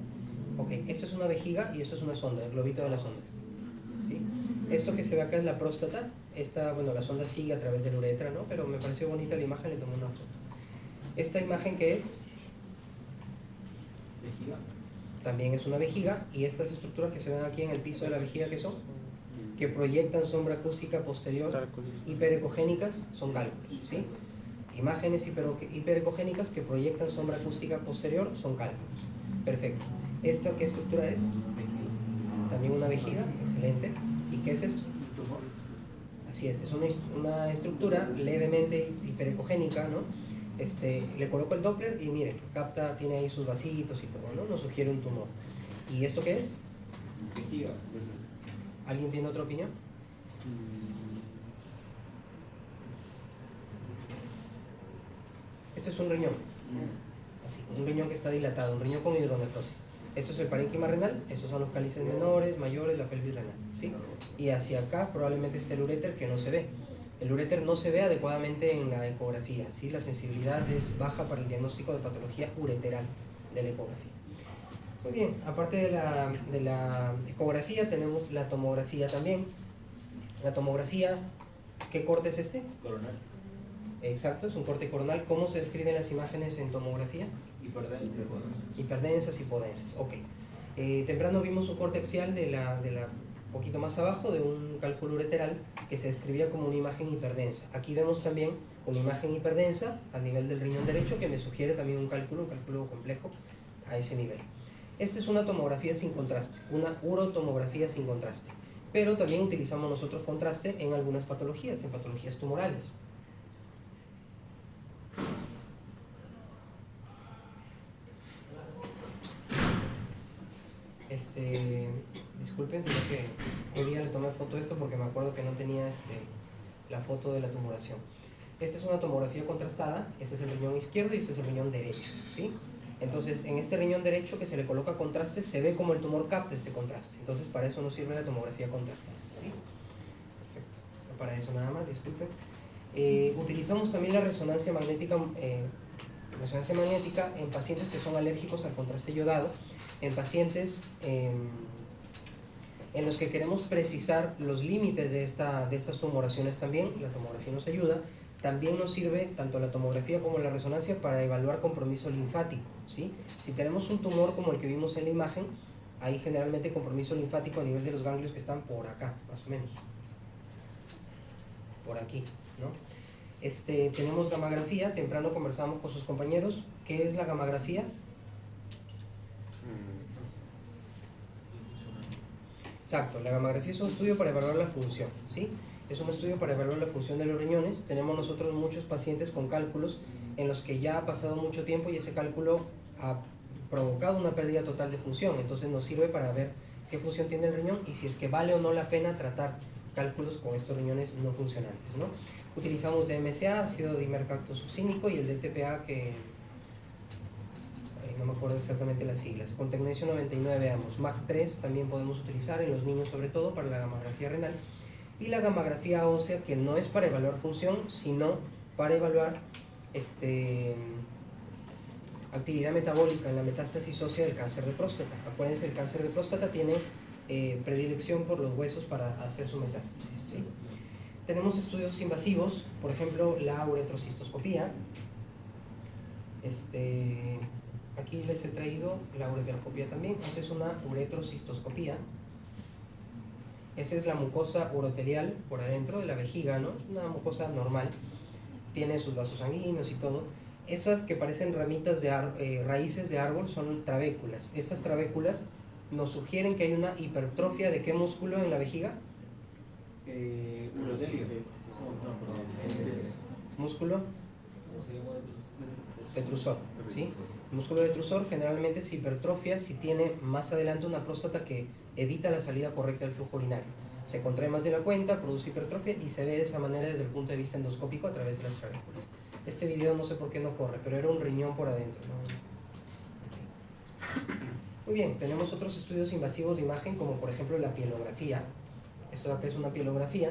Speaker 1: Ok, esto es una vejiga y esto es una sonda, el globito de la sonda. ¿Sí? Esto que se ve acá es la próstata. La sonda sigue a través de la uretra, ¿no? Pero me pareció bonita la imagen, le tomé una foto. ¿Esta imagen qué es?
Speaker 2: Vejiga.
Speaker 1: También es una vejiga. Y estas estructuras que se ven aquí en el piso de la vejiga, ¿qué son? Que proyectan sombra acústica posterior, hiperecogénicas, son cálculos, ¿sí? Imágenes hiperecogénicas que proyectan sombra acústica posterior son cálculos. Perfecto. ¿Esta qué estructura es?
Speaker 2: Vejiga.
Speaker 1: También una vejiga, excelente. ¿Y qué es esto?
Speaker 2: Tumor.
Speaker 1: Así es una estructura levemente hiperecogénica, ¿no? Le coloco el Doppler y mire, capta, tiene ahí sus vasitos y todo, ¿no? Nos sugiere un tumor. ¿Y esto qué es?
Speaker 2: Vejiga.
Speaker 1: ¿Alguien tiene otra opinión? Esto es un riñón. Así, un riñón que está dilatado, un riñón con hidronefrosis. Esto es el parénquima renal, estos son los cálices menores, mayores, la pelvis renal, ¿sí? Y hacia acá probablemente esté el uréter que no se ve. El uréter no se ve adecuadamente en la ecografía, ¿sí? La sensibilidad es baja para el diagnóstico de patología ureteral de la ecografía. Muy bien, aparte de la ecografía tenemos la tomografía también. La tomografía, ¿qué corte es este?
Speaker 2: Coronal.
Speaker 1: Exacto, es un corte coronal. ¿Cómo se describen las imágenes en tomografía?
Speaker 2: Hiperdensa.
Speaker 1: Hiperdensas, hipodensas, ok. Temprano vimos un corte axial de la poquito más abajo de un cálculo ureteral que se describía como una imagen hiperdensa. Aquí vemos también una imagen hiperdensa a nivel del riñón derecho que me sugiere también un cálculo complejo a ese nivel. Esta es una tomografía sin contraste, una urotomografía sin contraste, pero también utilizamos nosotros contraste en algunas patologías, en patologías tumorales. Disculpen, sino que hoy día le tomé foto de esto porque me acuerdo que no tenía la foto de la tumoración. Esta es una tomografía contrastada, este es el riñón izquierdo y este es el riñón derecho, ¿sí? Entonces, en este riñón derecho que se le coloca contraste, se ve como el tumor capta este contraste. Entonces, para eso nos sirve la tomografía contrastada, ¿sí? Perfecto. Para eso nada más, disculpen. Utilizamos también la resonancia magnética en pacientes que son alérgicos al contraste iodado, en pacientes en los que queremos precisar los límites de estas tumoraciones también. La tomografía nos ayuda. También nos sirve tanto la tomografía como la resonancia para evaluar compromiso linfático, ¿sí? Si tenemos un tumor como el que vimos en la imagen, hay generalmente compromiso linfático a nivel de los ganglios que están por acá, más o menos. Por aquí, ¿no? Tenemos gammagrafía. Temprano conversamos con sus compañeros. ¿Qué es la gammagrafía? Exacto, la gammagrafía es un estudio para evaluar la función, ¿sí? Es un estudio para evaluar la función de los riñones. Tenemos nosotros muchos pacientes con cálculos en los que ya ha pasado mucho tiempo y ese cálculo ha provocado una pérdida total de función. Entonces nos sirve para ver qué función tiene el riñón y si es que vale o no la pena tratar cálculos con estos riñones no funcionantes, ¿no? Utilizamos DMSA, ácido dimercaptosuccínico, y el DTPA que no me acuerdo exactamente las siglas. Con tecnecio 99 veamos. MAC3 también podemos utilizar en los niños, sobre todo para la gammagrafía renal. Y la gammagrafía ósea, que no es para evaluar función, sino para evaluar actividad metabólica en la metástasis ósea del cáncer de próstata. Acuérdense, el cáncer de próstata tiene predilección por los huesos para hacer su metástasis, ¿sí? Tenemos estudios invasivos, por ejemplo, la uretrocistoscopía. Aquí les he traído la ureteroscopía también. Esta es una uretrocistoscopía. Esa es la mucosa urotelial por adentro de la vejiga, ¿no? Es una mucosa normal. Tiene sus vasos sanguíneos y todo. Esas que parecen ramitas de raíces de árbol son trabéculas. Esas trabéculas nos sugieren que hay una hipertrofia de ¿qué músculo en la vejiga?
Speaker 2: Urotelio.
Speaker 1: Músculo detrusor, ¿sí? El músculo detrusor generalmente se hipertrofia si tiene más adelante una próstata que evita la salida correcta del flujo urinario. Se contrae más de la cuenta, produce hipertrofia y se ve de esa manera desde el punto de vista endoscópico a través de las trabéculas. Este video no sé por qué no corre, pero era un riñón por adentro, ¿no? Muy bien, tenemos otros estudios invasivos de imagen, como por ejemplo la pielografía. Esto de acá es una pielografía.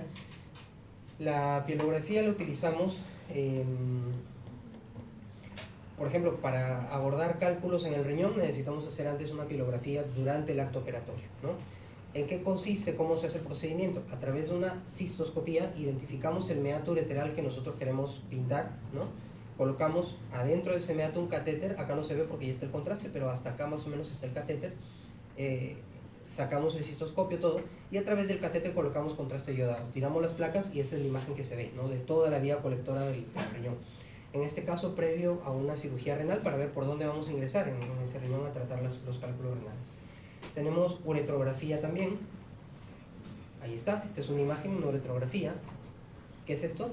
Speaker 1: La pielografía la utilizamos, por ejemplo, para abordar cálculos en el riñón necesitamos hacer antes una pielografía durante el acto operatorio, ¿no? ¿En qué consiste? ¿Cómo se hace el procedimiento? A través de una cistoscopía identificamos el meato ureteral que nosotros queremos pintar, ¿no? Colocamos adentro de ese meato un catéter. Acá no se ve porque ya está el contraste, pero hasta acá más o menos está el catéter. Sacamos el cistoscopio, todo, y a través del catéter colocamos contraste iodado. Tiramos las placas y esa es la imagen que se ve, ¿no? De toda la vía colectora del riñón. En este caso, previo a una cirugía renal para ver por dónde vamos a ingresar en ese riñón a tratar los cálculos renales. Tenemos uretrografía también. Ahí está, esta es una imagen, una uretrografía. ¿Qué es esto?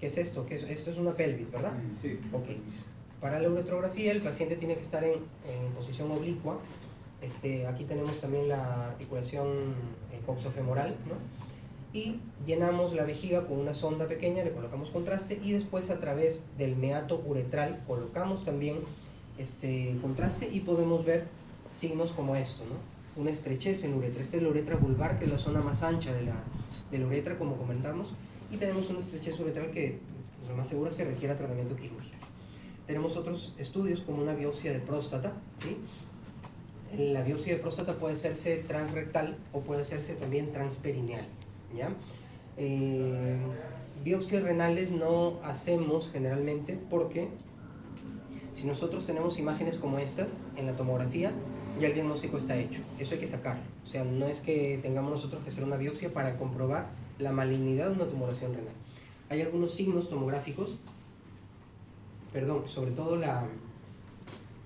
Speaker 1: ¿Qué es esto? Esto es una pelvis, ¿verdad?
Speaker 3: Sí.
Speaker 1: Ok. Para la uretrografía el paciente tiene que estar en posición oblicua. Aquí tenemos también la articulación coxofemoral, ¿no? Y llenamos la vejiga con una sonda pequeña, le colocamos contraste y después a través del meato uretral colocamos también contraste y podemos ver signos como esto, ¿no? Una estrechez en la uretra. Esta es la uretra vulvar, que es la zona más ancha de la uretra, como comentamos, y tenemos una estrechez uretral que lo más seguro es que requiera tratamiento quirúrgico. Tenemos otros estudios como una biopsia de próstata, ¿sí? La biopsia de próstata puede hacerse transrectal o puede hacerse también transperineal, ¿ya? Biopsias renales no hacemos generalmente porque si nosotros tenemos imágenes como estas en la tomografía, ya el diagnóstico está hecho. Eso hay que sacarlo. O sea, no es que tengamos nosotros que hacer una biopsia para comprobar la malignidad de una tumoración renal. Hay algunos signos tomográficos, sobre todo la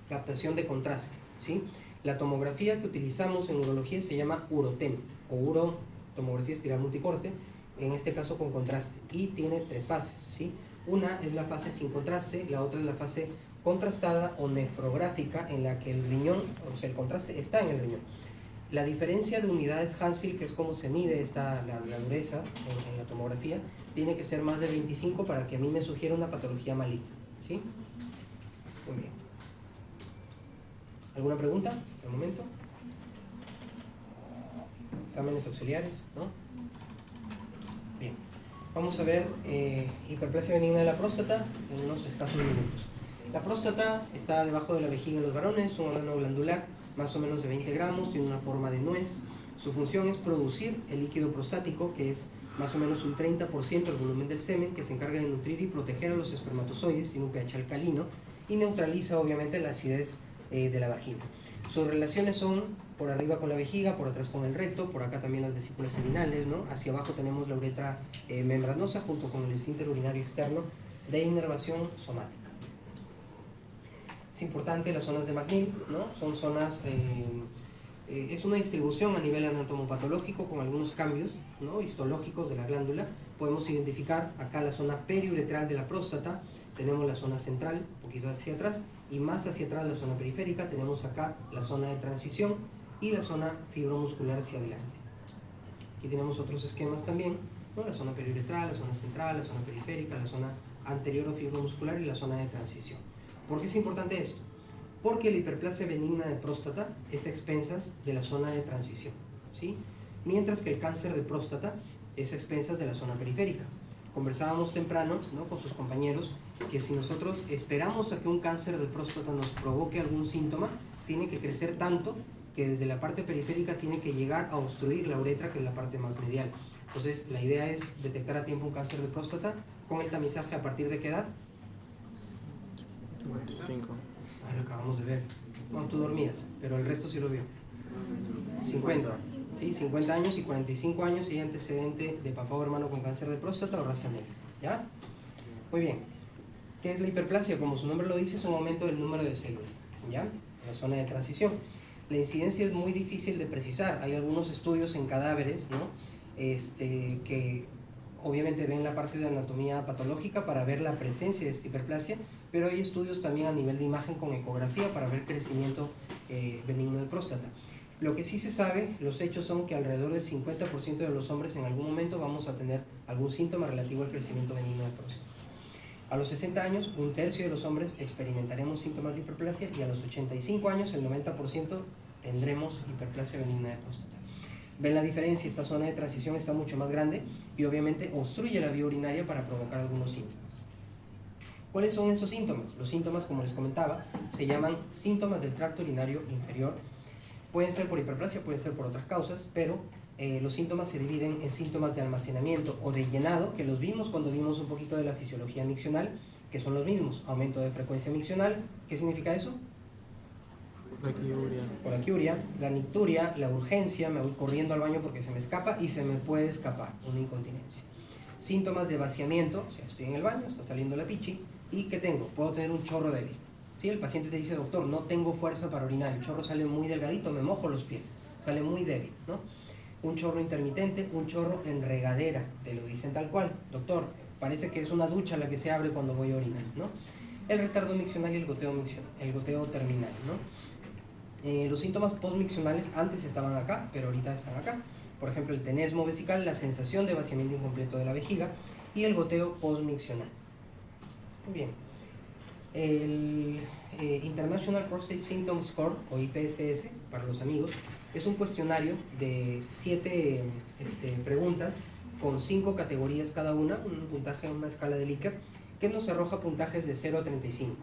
Speaker 1: captación de contraste, ¿sí? La tomografía que utilizamos en urología se llama UroTEM o urotomografía espiral multicorte, en este caso con contraste, y tiene 3 fases, ¿sí? Una es la fase sin contraste, la otra es la fase contrastada o nefrográfica, en la que el riñón, o sea, el contraste está en el riñón. La diferencia de unidades Hansfield, que es como se mide la dureza en la tomografía, tiene que ser más de 25 para que a mí me sugiera una patología maligna, ¿sí? Muy bien. ¿Alguna pregunta hasta el momento? Exámenes auxiliares, ¿no? Bien. Vamos a ver hiperplasia benigna de la próstata en unos escasos minutos. La próstata está debajo de la vejiga de los varones, es un órgano glandular más o menos de 20 gramos, tiene una forma de nuez. Su función es producir el líquido prostático, que es más o menos un 30% del volumen del semen, que se encarga de nutrir y proteger a los espermatozoides, tiene un pH alcalino y neutraliza obviamente la acidez de la vagina. Sus relaciones son por arriba con la vejiga, por atrás con el recto, por acá también las vesículas seminales, ¿no? Hacia abajo tenemos la uretra membranosa junto con el esfínter urinario externo de inervación somática. Es importante las zonas de McNeil, ¿no? Son zonas, es una distribución a nivel anatomopatológico con algunos cambios, ¿no? Histológicos de la glándula. Podemos identificar acá la zona periuretral de la próstata, tenemos la zona central, un poquito hacia atrás, y más hacia atrás la zona periférica, tenemos acá la zona de transición y la zona fibromuscular hacia adelante. Aquí tenemos otros esquemas también, ¿no? La zona periuretral, la zona central, la zona periférica, la zona anterior o fibromuscular y la zona de transición. ¿Por qué es importante esto? Porque la hiperplasia benigna de próstata es a expensas de la zona de transición, ¿sí? Mientras que el cáncer de próstata es a expensas de la zona periférica. Conversábamos temprano, ¿no?, con sus compañeros, que si nosotros esperamos a que un cáncer de próstata nos provoque algún síntoma, tiene que crecer tanto que desde la parte periférica tiene que llegar a obstruir la uretra, que es la parte más medial. Entonces, la idea es detectar a tiempo un cáncer de próstata con el tamizaje. ¿A partir de qué edad?
Speaker 4: 25.
Speaker 1: Lo acabamos de ver. Bueno, tú dormías, pero el resto sí lo vio. 50. ¿Sí? 50 años y 45 años y antecedente de papá o hermano con cáncer de próstata o raza negra. ¿Ya? Muy bien. ¿Qué es la hiperplasia? Como su nombre lo dice, es un aumento del número de células, ¿ya? En la zona de transición. La incidencia es muy difícil de precisar. Hay algunos estudios en cadáveres, ¿no?, que obviamente ven la parte de anatomía patológica para ver la presencia de esta hiperplasia, pero hay estudios también a nivel de imagen con ecografía para ver crecimiento benigno de próstata. Lo que sí se sabe, los hechos son que alrededor del 50% de los hombres en algún momento vamos a tener algún síntoma relativo al crecimiento benigno de próstata. A los 60 años, un tercio de los hombres experimentaremos síntomas de hiperplasia y a los 85 años, el 90% tendremos hiperplasia benigna de próstata. Ven la diferencia, esta zona de transición está mucho más grande y obviamente obstruye la vía urinaria para provocar algunos síntomas. ¿Cuáles son esos síntomas? Los síntomas, como les comentaba, se llaman síntomas del tracto urinario inferior. Pueden ser por hiperplasia, pueden ser por otras causas, pero los síntomas se dividen en síntomas de almacenamiento o de llenado, que los vimos cuando vimos un poquito de la fisiología miccional, que son los mismos. Aumento de frecuencia miccional, ¿qué significa eso? Colaquiuria, la nicturia, la urgencia, me voy corriendo al baño porque se me escapa y se me puede escapar, una incontinencia. Síntomas de vaciamiento, o sea, estoy en el baño, está saliendo la pichi, ¿y qué tengo? Puedo tener un chorro débil. ¿Sí? El paciente te dice, doctor, no tengo fuerza para orinar, el chorro sale muy delgadito, me mojo los pies, sale muy débil, ¿no? Un chorro intermitente, un chorro en regadera, te lo dicen tal cual, doctor, Parece que es una ducha la que se abre cuando voy a orinar, ¿no? El retardo miccional y el goteo terminal, ¿no? Los síntomas postmiccionales antes estaban acá, pero ahorita están acá. Por ejemplo, el tenesmo vesical, la sensación de vaciamiento incompleto de la vejiga y el goteo postmiccional. Muy bien. El International Prostate Symptom Score, o IPSS, para los amigos, es un cuestionario de 7 preguntas con 5 categorías cada una, un puntaje en una escala de Likert, que nos arroja puntajes de 0 a 35.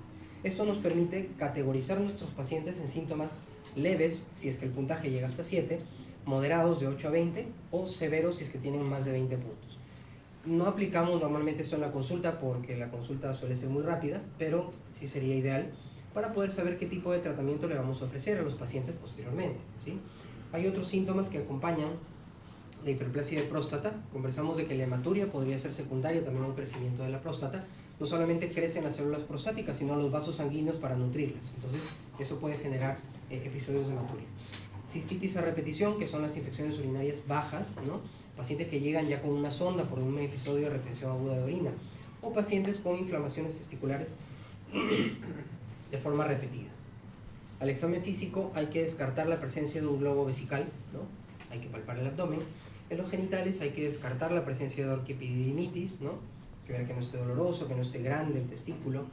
Speaker 1: Esto nos permite categorizar a nuestros pacientes en síntomas leves, si es que el puntaje llega hasta 7, moderados de 8 a 20 o severos si es que tienen más de 20 puntos. No aplicamos normalmente esto en la consulta porque la consulta suele ser muy rápida, pero sí sería ideal para poder saber qué tipo de tratamiento le vamos a ofrecer a los pacientes posteriormente, ¿sí? Hay otros síntomas que acompañan la hiperplasia de próstata. Conversamos de que la hematuria podría ser secundaria también a un crecimiento de la próstata. No solamente crecen las células prostáticas, sino los vasos sanguíneos para nutrirlas. Entonces, eso puede generar episodios de hematuria. Cistitis a repetición, que son las infecciones urinarias bajas, ¿no? Pacientes que llegan ya con una sonda por un episodio de retención aguda de orina, o pacientes con inflamaciones testiculares de forma repetida. Al examen físico hay que descartar la presencia de un globo vesical, ¿no? Hay que palpar el abdomen. En los genitales hay que descartar la presencia de orquiepididimitis, ¿no? Hay que ver que no esté doloroso, que no esté grande el testículo.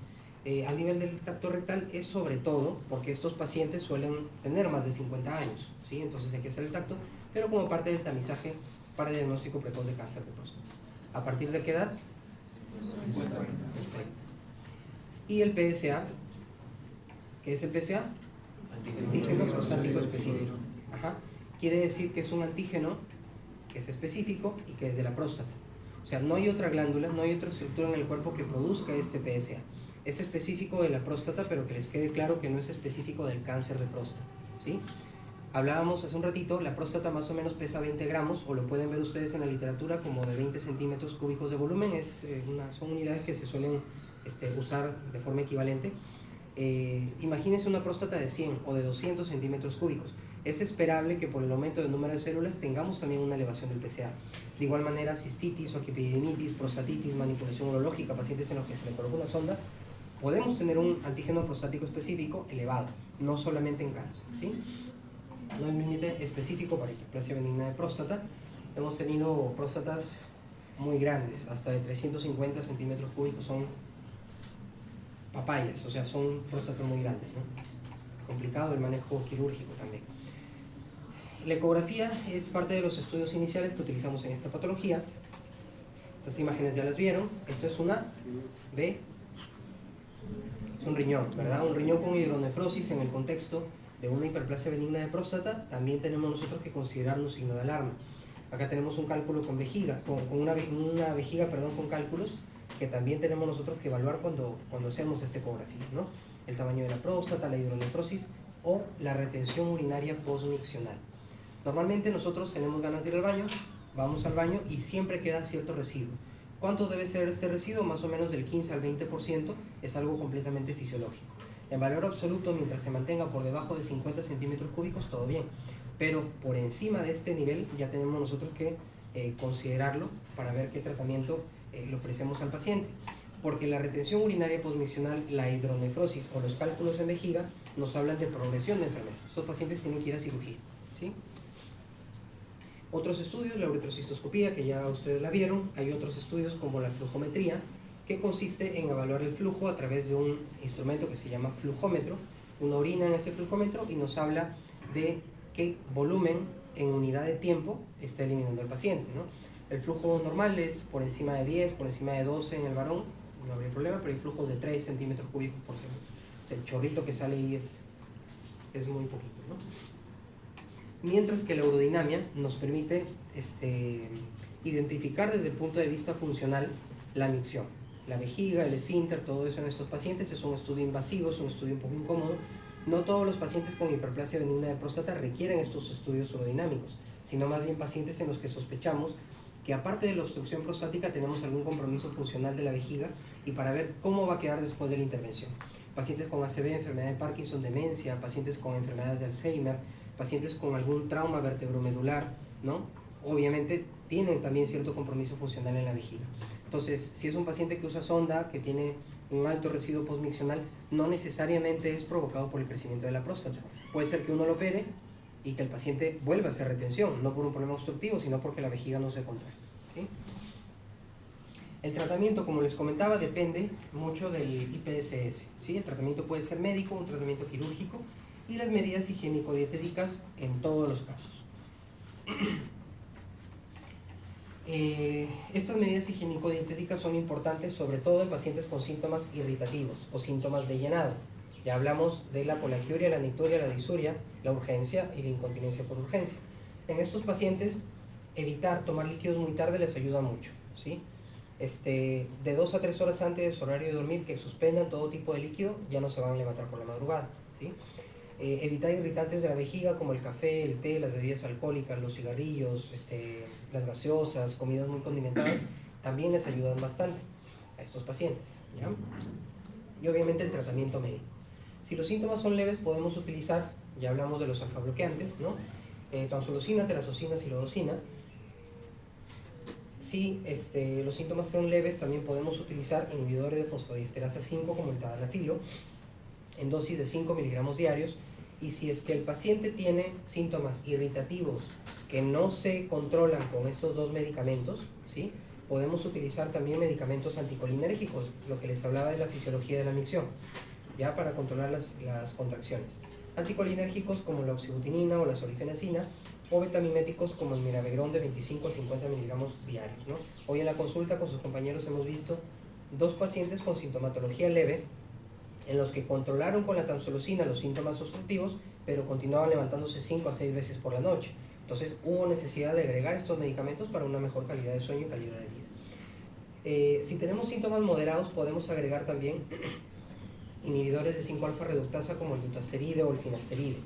Speaker 1: A nivel del tracto rectal es sobre todo porque estos pacientes suelen tener más de 50 años, ¿sí? Entonces hay que hacer el tacto, pero como parte del tamizaje para diagnóstico precoz de cáncer de próstata. ¿A partir de qué edad?
Speaker 2: 50.
Speaker 1: Perfecto. ¿Y el PSA? ¿Qué es el PSA? Antígeno prostático específico. Ajá. Quiere decir que es un antígeno que es específico y que es de la próstata. O sea, no hay otra glándula, no hay otra estructura en el cuerpo que produzca este PSA. Es específico de la próstata, pero que les quede claro que no es específico del cáncer de próstata, ¿sí? Hablábamos hace un ratito, la próstata más o menos pesa 20 gramos, o lo pueden ver ustedes en la literatura como de 20 centímetros cúbicos de volumen. Son unidades que se suelen usar de forma equivalente. Imagínense una próstata de 100 o de 200 centímetros cúbicos. Es esperable que por el aumento del número de células tengamos también una elevación del PSA. De igual manera, cistitis, orquiepididimitis, prostatitis, manipulación urológica, pacientes en los que se le coloca una sonda, podemos tener un antígeno prostático específico elevado, no solamente en cáncer, ¿sí? No hay un límite específico para hiperplasia benigna de próstata. Hemos tenido próstatas muy grandes, hasta de 350 centímetros cúbicos, son papayas, o sea, son próstatas muy grandes, ¿no? Complicado el manejo quirúrgico también. La ecografía es parte de los estudios iniciales que utilizamos en esta patología. Estas imágenes ya las vieron. Esto es una B, es un riñón, ¿verdad? Un riñón con hidronefrosis en el contexto de una hiperplasia benigna de próstata. También tenemos nosotros que considerar un signo de alarma. Acá tenemos un cálculo con vejiga, con una vejiga, perdón, con cálculos, que también tenemos nosotros que evaluar cuando hacemos esta ecografía, ¿no? El tamaño de la próstata, la hidronefrosis o la retención urinaria postmiccional. Normalmente nosotros tenemos ganas de ir al baño, vamos al baño y siempre queda cierto residuo. ¿Cuánto debe ser este residuo? Más o menos del 15 al 20%, es algo completamente fisiológico. En valor absoluto, mientras se mantenga por debajo de 50 centímetros cúbicos, todo bien. Pero por encima de este nivel ya tenemos nosotros que considerarlo para ver qué tratamiento le ofrecemos al paciente. Porque la retención urinaria postmiccional, la hidronefrosis o los cálculos en vejiga nos hablan de progresión de enfermedad. Estos pacientes tienen que ir a cirugía, ¿sí? Otros estudios, la uretrocistoscopía, que ya ustedes la vieron. Hay otros estudios como la flujometría, que consiste en evaluar el flujo a través de un instrumento que se llama flujómetro. Uno orina en ese flujómetro y nos habla de qué volumen en unidad de tiempo está eliminando el paciente, ¿no? El flujo normal es por encima de 10, por encima de 12 en el varón, no habría problema, pero hay flujos de 3 centímetros cúbicos por segundo. O sea, el chorrito que sale ahí es muy poquito, ¿no? Mientras que la urodinamia nos permite identificar desde el punto de vista funcional la micción. La vejiga, el esfínter, todo eso en estos pacientes es un estudio invasivo, es un estudio un poco incómodo. No todos los pacientes con hiperplasia benigna de próstata requieren estos estudios urodinámicos, sino más bien pacientes en los que sospechamos que aparte de la obstrucción prostática tenemos algún compromiso funcional de la vejiga y para ver cómo va a quedar después de la intervención. Pacientes con ACV, enfermedad de Parkinson, demencia, pacientes con enfermedades de Alzheimer, pacientes con algún trauma vertebromedular, ¿no? obviamente tienen también cierto compromiso funcional en la vejiga. Entonces, si es un paciente que usa sonda, que tiene un alto residuo postmiccional, no necesariamente es provocado por el crecimiento de la próstata. Puede ser que uno lo opere y que el paciente vuelva a hacer retención, no por un problema obstructivo, sino porque la vejiga no se contrae, ¿sí? El tratamiento, como les comentaba, depende mucho del IPSS, ¿sí? El tratamiento puede ser médico, un tratamiento quirúrgico, y las medidas higiénico-dietéticas en todos los casos. Estas medidas higiénico-dietéticas son importantes sobre todo en pacientes con síntomas irritativos o síntomas de llenado. Ya hablamos de la colagiuria, la anicturia, la disuria, la urgencia y la incontinencia por urgencia. En estos pacientes, evitar tomar líquidos muy tarde les ayuda mucho, ¿sí? De 2 a 3 horas antes de su horario de dormir, que suspendan todo tipo de líquido, ya no se van a levantar por la madrugada, ¿sí? Evitar irritantes de la vejiga como el café, el té, las bebidas alcohólicas, los cigarrillos, las gaseosas, comidas muy condimentadas, también les ayudan bastante a estos pacientes, ¿ya? Y obviamente el tratamiento médico. Si los síntomas son leves, podemos utilizar, ya hablamos de los alfa-bloqueantes, ¿no? Tamsulosina, terazocina, silodocina. Si los síntomas son leves, también podemos utilizar inhibidores de fosfodiesterasa 5 como el tadalafilo en dosis de 5 miligramos diarios. Y si es que el paciente tiene síntomas irritativos que no se controlan con estos dos medicamentos, ¿sí? Podemos utilizar también medicamentos anticolinérgicos, lo que les hablaba de la fisiología de la micción, ya para controlar las contracciones. Anticolinérgicos como la oxibutinina o la solifenacina, o betamiméticos como el mirabegrón de 25 a 50 miligramos diarios, ¿no? Hoy en la consulta con sus compañeros hemos visto 2 pacientes con sintomatología leve, en los que controlaron con la tamsulosina los síntomas obstructivos, pero continuaban levantándose 5 a 6 veces por la noche. Entonces hubo necesidad de agregar estos medicamentos para una mejor calidad de sueño y calidad de vida. Si tenemos síntomas moderados, podemos agregar también inhibidores de 5-alfa reductasa como el dutasteride o el finasteride.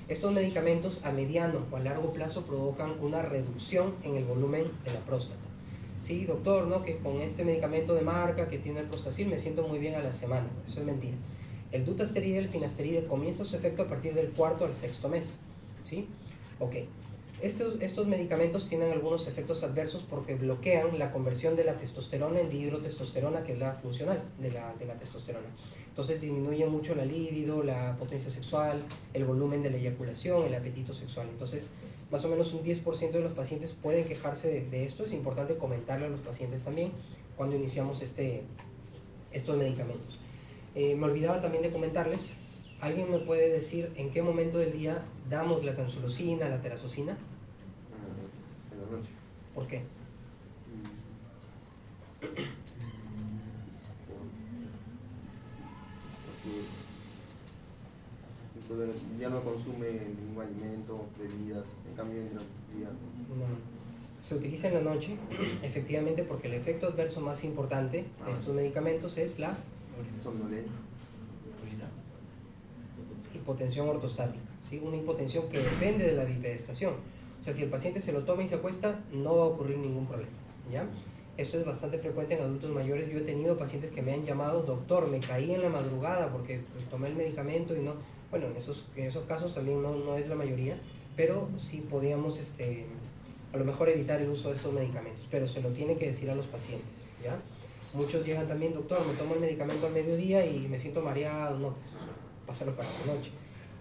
Speaker 1: Estos medicamentos a mediano o a largo plazo provocan una reducción en el volumen de la próstata. Sí, doctor, ¿no? Que con este medicamento de marca que tiene el Prostacil me siento muy bien a la semana. Eso es mentira. El dutasteride y el finasteride comienza su efecto a partir del 4º al 6º mes, ¿sí? Ok. Estos medicamentos tienen algunos efectos adversos porque bloquean la conversión de la testosterona en dihidrotestosterona, que es la funcional de la testosterona. Entonces disminuye mucho la libido, la potencia sexual, el volumen de la eyaculación, el apetito sexual. Entonces, más o menos un 10% de los pacientes pueden quejarse de esto. Es importante comentarle a los pacientes también cuando iniciamos estos medicamentos. Me olvidaba también de comentarles, ¿alguien me puede decir en qué momento del día damos la tamsulosina, la terazocina?
Speaker 3: En la noche.
Speaker 1: ¿Por qué?
Speaker 3: Porque ya no consume ningún alimento, bebidas, en cambio en el día.
Speaker 1: No. Se utiliza en la noche, efectivamente, porque el efecto adverso más importante de estos medicamentos es la
Speaker 3: Somnolencia.
Speaker 1: hipotensión ortostática, ¿sí? Una hipotensión que depende de la bipedestación. O sea, si el paciente se lo toma y se acuesta, no va a ocurrir ningún problema, ¿ya? Esto es bastante frecuente en adultos mayores. Yo he tenido pacientes que me han llamado, doctor, me caí en la madrugada porque tomé el medicamento y no... Bueno, en esos casos también no es la mayoría, pero sí podíamos a lo mejor evitar el uso de estos medicamentos, pero se lo tiene que decir a los pacientes, ¿ya? Muchos llegan también, doctor, me tomo el medicamento al mediodía y me siento mareado, no, pues pásalo para la noche.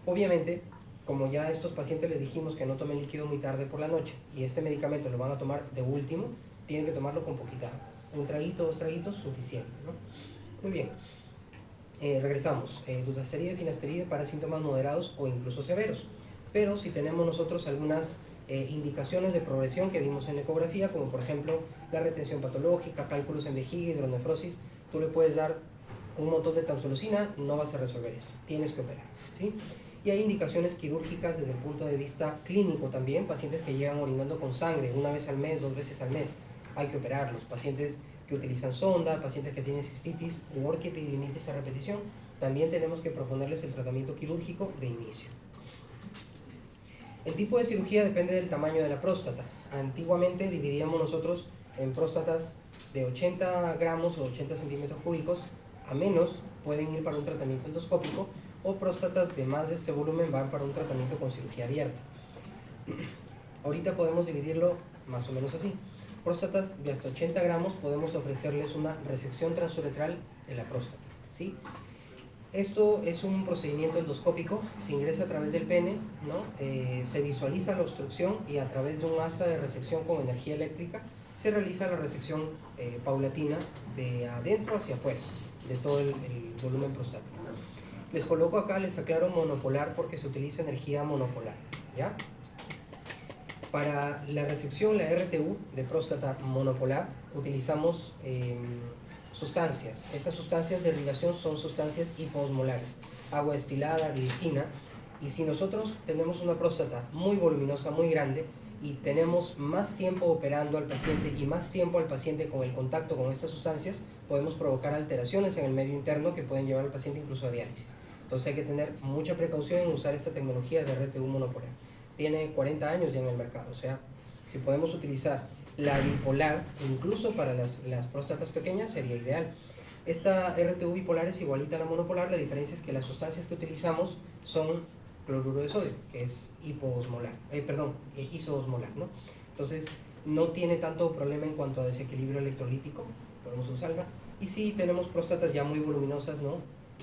Speaker 1: Obviamente, como ya a estos pacientes les dijimos que no tomen líquido muy tarde por la noche y este medicamento lo van a tomar de último, tienen que tomarlo con poquita agua. Un traguito, 2 traguitos, suficiente, ¿no? Muy bien. Regresamos. Dutasteride, finasteride para síntomas moderados o incluso severos. Pero si tenemos nosotros algunas indicaciones de progresión que vimos en la ecografía, como por ejemplo la retención patológica, cálculos en vejiga, hidronefrosis, tú le puedes dar un montón de tamsulosina, no vas a resolver esto, tienes que operar, ¿sí? Y hay indicaciones quirúrgicas desde el punto de vista clínico también, pacientes que llegan orinando con sangre 1 vez al mes, 2 veces al mes, hay que operarlos. Pacientes que utilizan sonda, pacientes que tienen cistitis u orquiepididimitis a repetición, también tenemos que proponerles el tratamiento quirúrgico de inicio. El tipo de cirugía depende del tamaño de la próstata. Antiguamente dividíamos nosotros en próstatas de 80 gramos o 80 centímetros cúbicos, a menos pueden ir para un tratamiento endoscópico, o próstatas de más de este volumen van para un tratamiento con cirugía abierta. Ahorita podemos dividirlo más o menos así. Próstatas de hasta 80 gramos podemos ofrecerles una resección transuretral de la próstata, ¿sí? Esto es un procedimiento endoscópico, se ingresa a través del pene, ¿no? Se visualiza la obstrucción y a través de un asa de resección con energía eléctrica se realiza la resección paulatina de adentro hacia afuera, de todo el volumen prostático. Les coloco acá, les aclaro monopolar porque se utiliza energía monopolar, ¿ya? Para la resección, la RTU de próstata monopolar, utilizamos sustancias. Esas sustancias de irrigación son sustancias hipoosmolares, agua destilada, glicina, y si nosotros tenemos una próstata muy voluminosa, muy grande, y tenemos más tiempo operando al paciente y más tiempo al paciente con el contacto con estas sustancias, podemos provocar alteraciones en el medio interno que pueden llevar al paciente incluso a diálisis. Entonces hay que tener mucha precaución en usar esta tecnología de RTU monopolar. Tiene 40 años ya en el mercado, o sea, si podemos utilizar la bipolar, incluso para las próstatas pequeñas, sería ideal. Esta RTU bipolar es igualita a la monopolar, la diferencia es que las sustancias que utilizamos son cloruro de sodio, que es isoosmolar, ¿no? Entonces, no tiene tanto problema en cuanto a desequilibrio electrolítico, podemos usarla. Y si tenemos próstatas ya muy voluminosas, ¿no?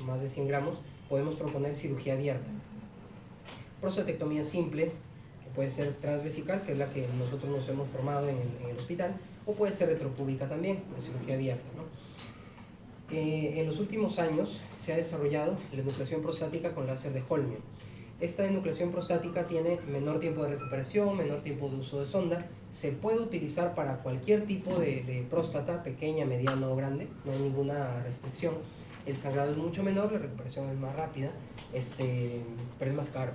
Speaker 1: Más de 100 gramos, podemos proponer cirugía abierta. Prostatectomía simple, que puede ser transvesical, que es la que nosotros nos hemos formado en el hospital, o puede ser retropúbica también, la cirugía abierta, ¿no? En los últimos años se ha desarrollado la enucleación prostática con láser de Holmium. Esta enucleación prostática tiene menor tiempo de recuperación, menor tiempo de uso de sonda, se puede utilizar para cualquier tipo de próstata, pequeña, mediana o grande, no hay ninguna restricción. El sangrado es mucho menor, la recuperación es más rápida, pero es más caro,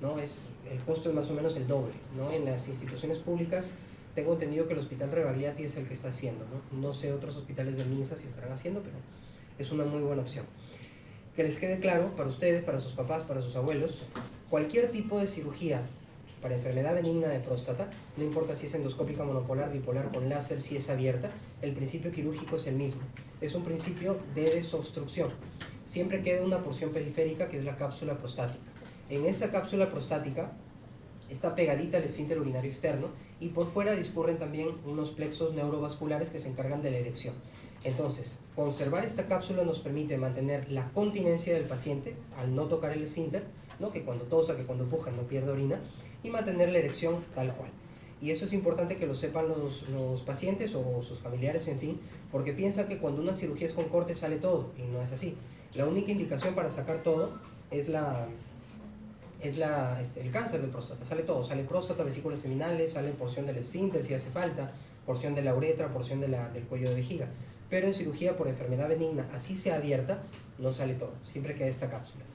Speaker 1: ¿no? El costo es más o menos el doble, ¿no? En las instituciones públicas tengo entendido que el hospital Rebagliati es el que está haciendo, ¿no? No sé otros hospitales del MINSA si estarán haciendo, pero es una muy buena opción. Que les quede claro, para ustedes, para sus papás, para sus abuelos, cualquier tipo de cirugía para enfermedad benigna de próstata, no importa si es endoscópica, monopolar, bipolar, con láser, si es abierta, el principio quirúrgico es el mismo. Es un principio de desobstrucción. Siempre queda una porción periférica que es la cápsula prostática. En esa cápsula prostática está pegadita el esfínter urinario externo y por fuera discurren también unos plexos neurovasculares que se encargan de la erección. Entonces, conservar esta cápsula nos permite mantener la continencia del paciente al no tocar el esfínter, ¿no? Que cuando tosa, que cuando puja no pierda orina, y mantener la erección tal cual. Y eso es importante que lo sepan los pacientes o sus familiares, en fin, porque piensan que cuando una cirugía es con corte sale todo, y no es así. La única indicación para sacar todo es el cáncer de próstata. Sale todo, sale próstata, vesículas seminales, sale porción del esfínter si hace falta, porción de la uretra, porción del cuello de vejiga. Pero en cirugía por enfermedad benigna, así sea abierta, no sale todo, siempre queda esta cápsula.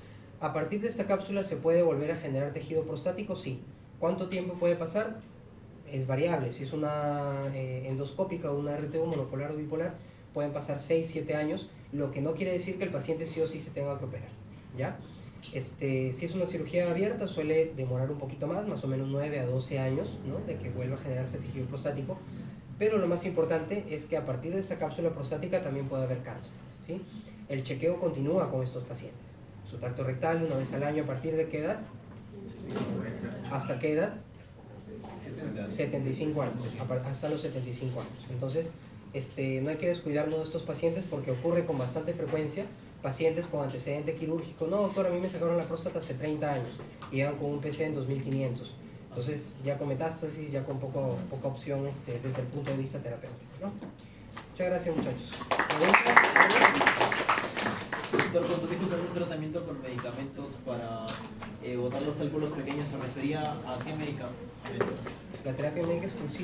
Speaker 1: A partir de esta cápsula se puede volver a generar tejido prostático, sí. ¿Cuánto tiempo puede pasar? Es variable. Si es una endoscópica o una RTU monopolar o bipolar, pueden pasar 6-7 años, lo que no quiere decir que el paciente sí o sí se tenga que operar, ¿ya? Si es una cirugía abierta suele demorar un poquito más o menos 9 a 12 años, ¿no? De que vuelva a generarse tejido prostático, pero lo más importante es que a partir de esta cápsula prostática también puede haber cáncer, ¿sí? El chequeo continúa con estos pacientes. Su tacto rectal una vez al año, ¿a partir de qué edad? ¿Hasta qué edad? 75 años, hasta los 75 años. Entonces, no hay que descuidarnos de estos pacientes porque ocurre con bastante frecuencia. Pacientes con antecedente quirúrgico, no doctor, a mí me sacaron la próstata hace 30 años y llegan con un PCA en 2500. Entonces, ya con metástasis, ya con poca opción desde el punto de vista terapéutico, ¿no? Muchas gracias, muchachos.
Speaker 5: Doctor, cuando dijo que un tratamiento con medicamentos para botar los cálculos pequeños, ¿se refería a qué medicamentos?
Speaker 1: La terapia médica exclusiva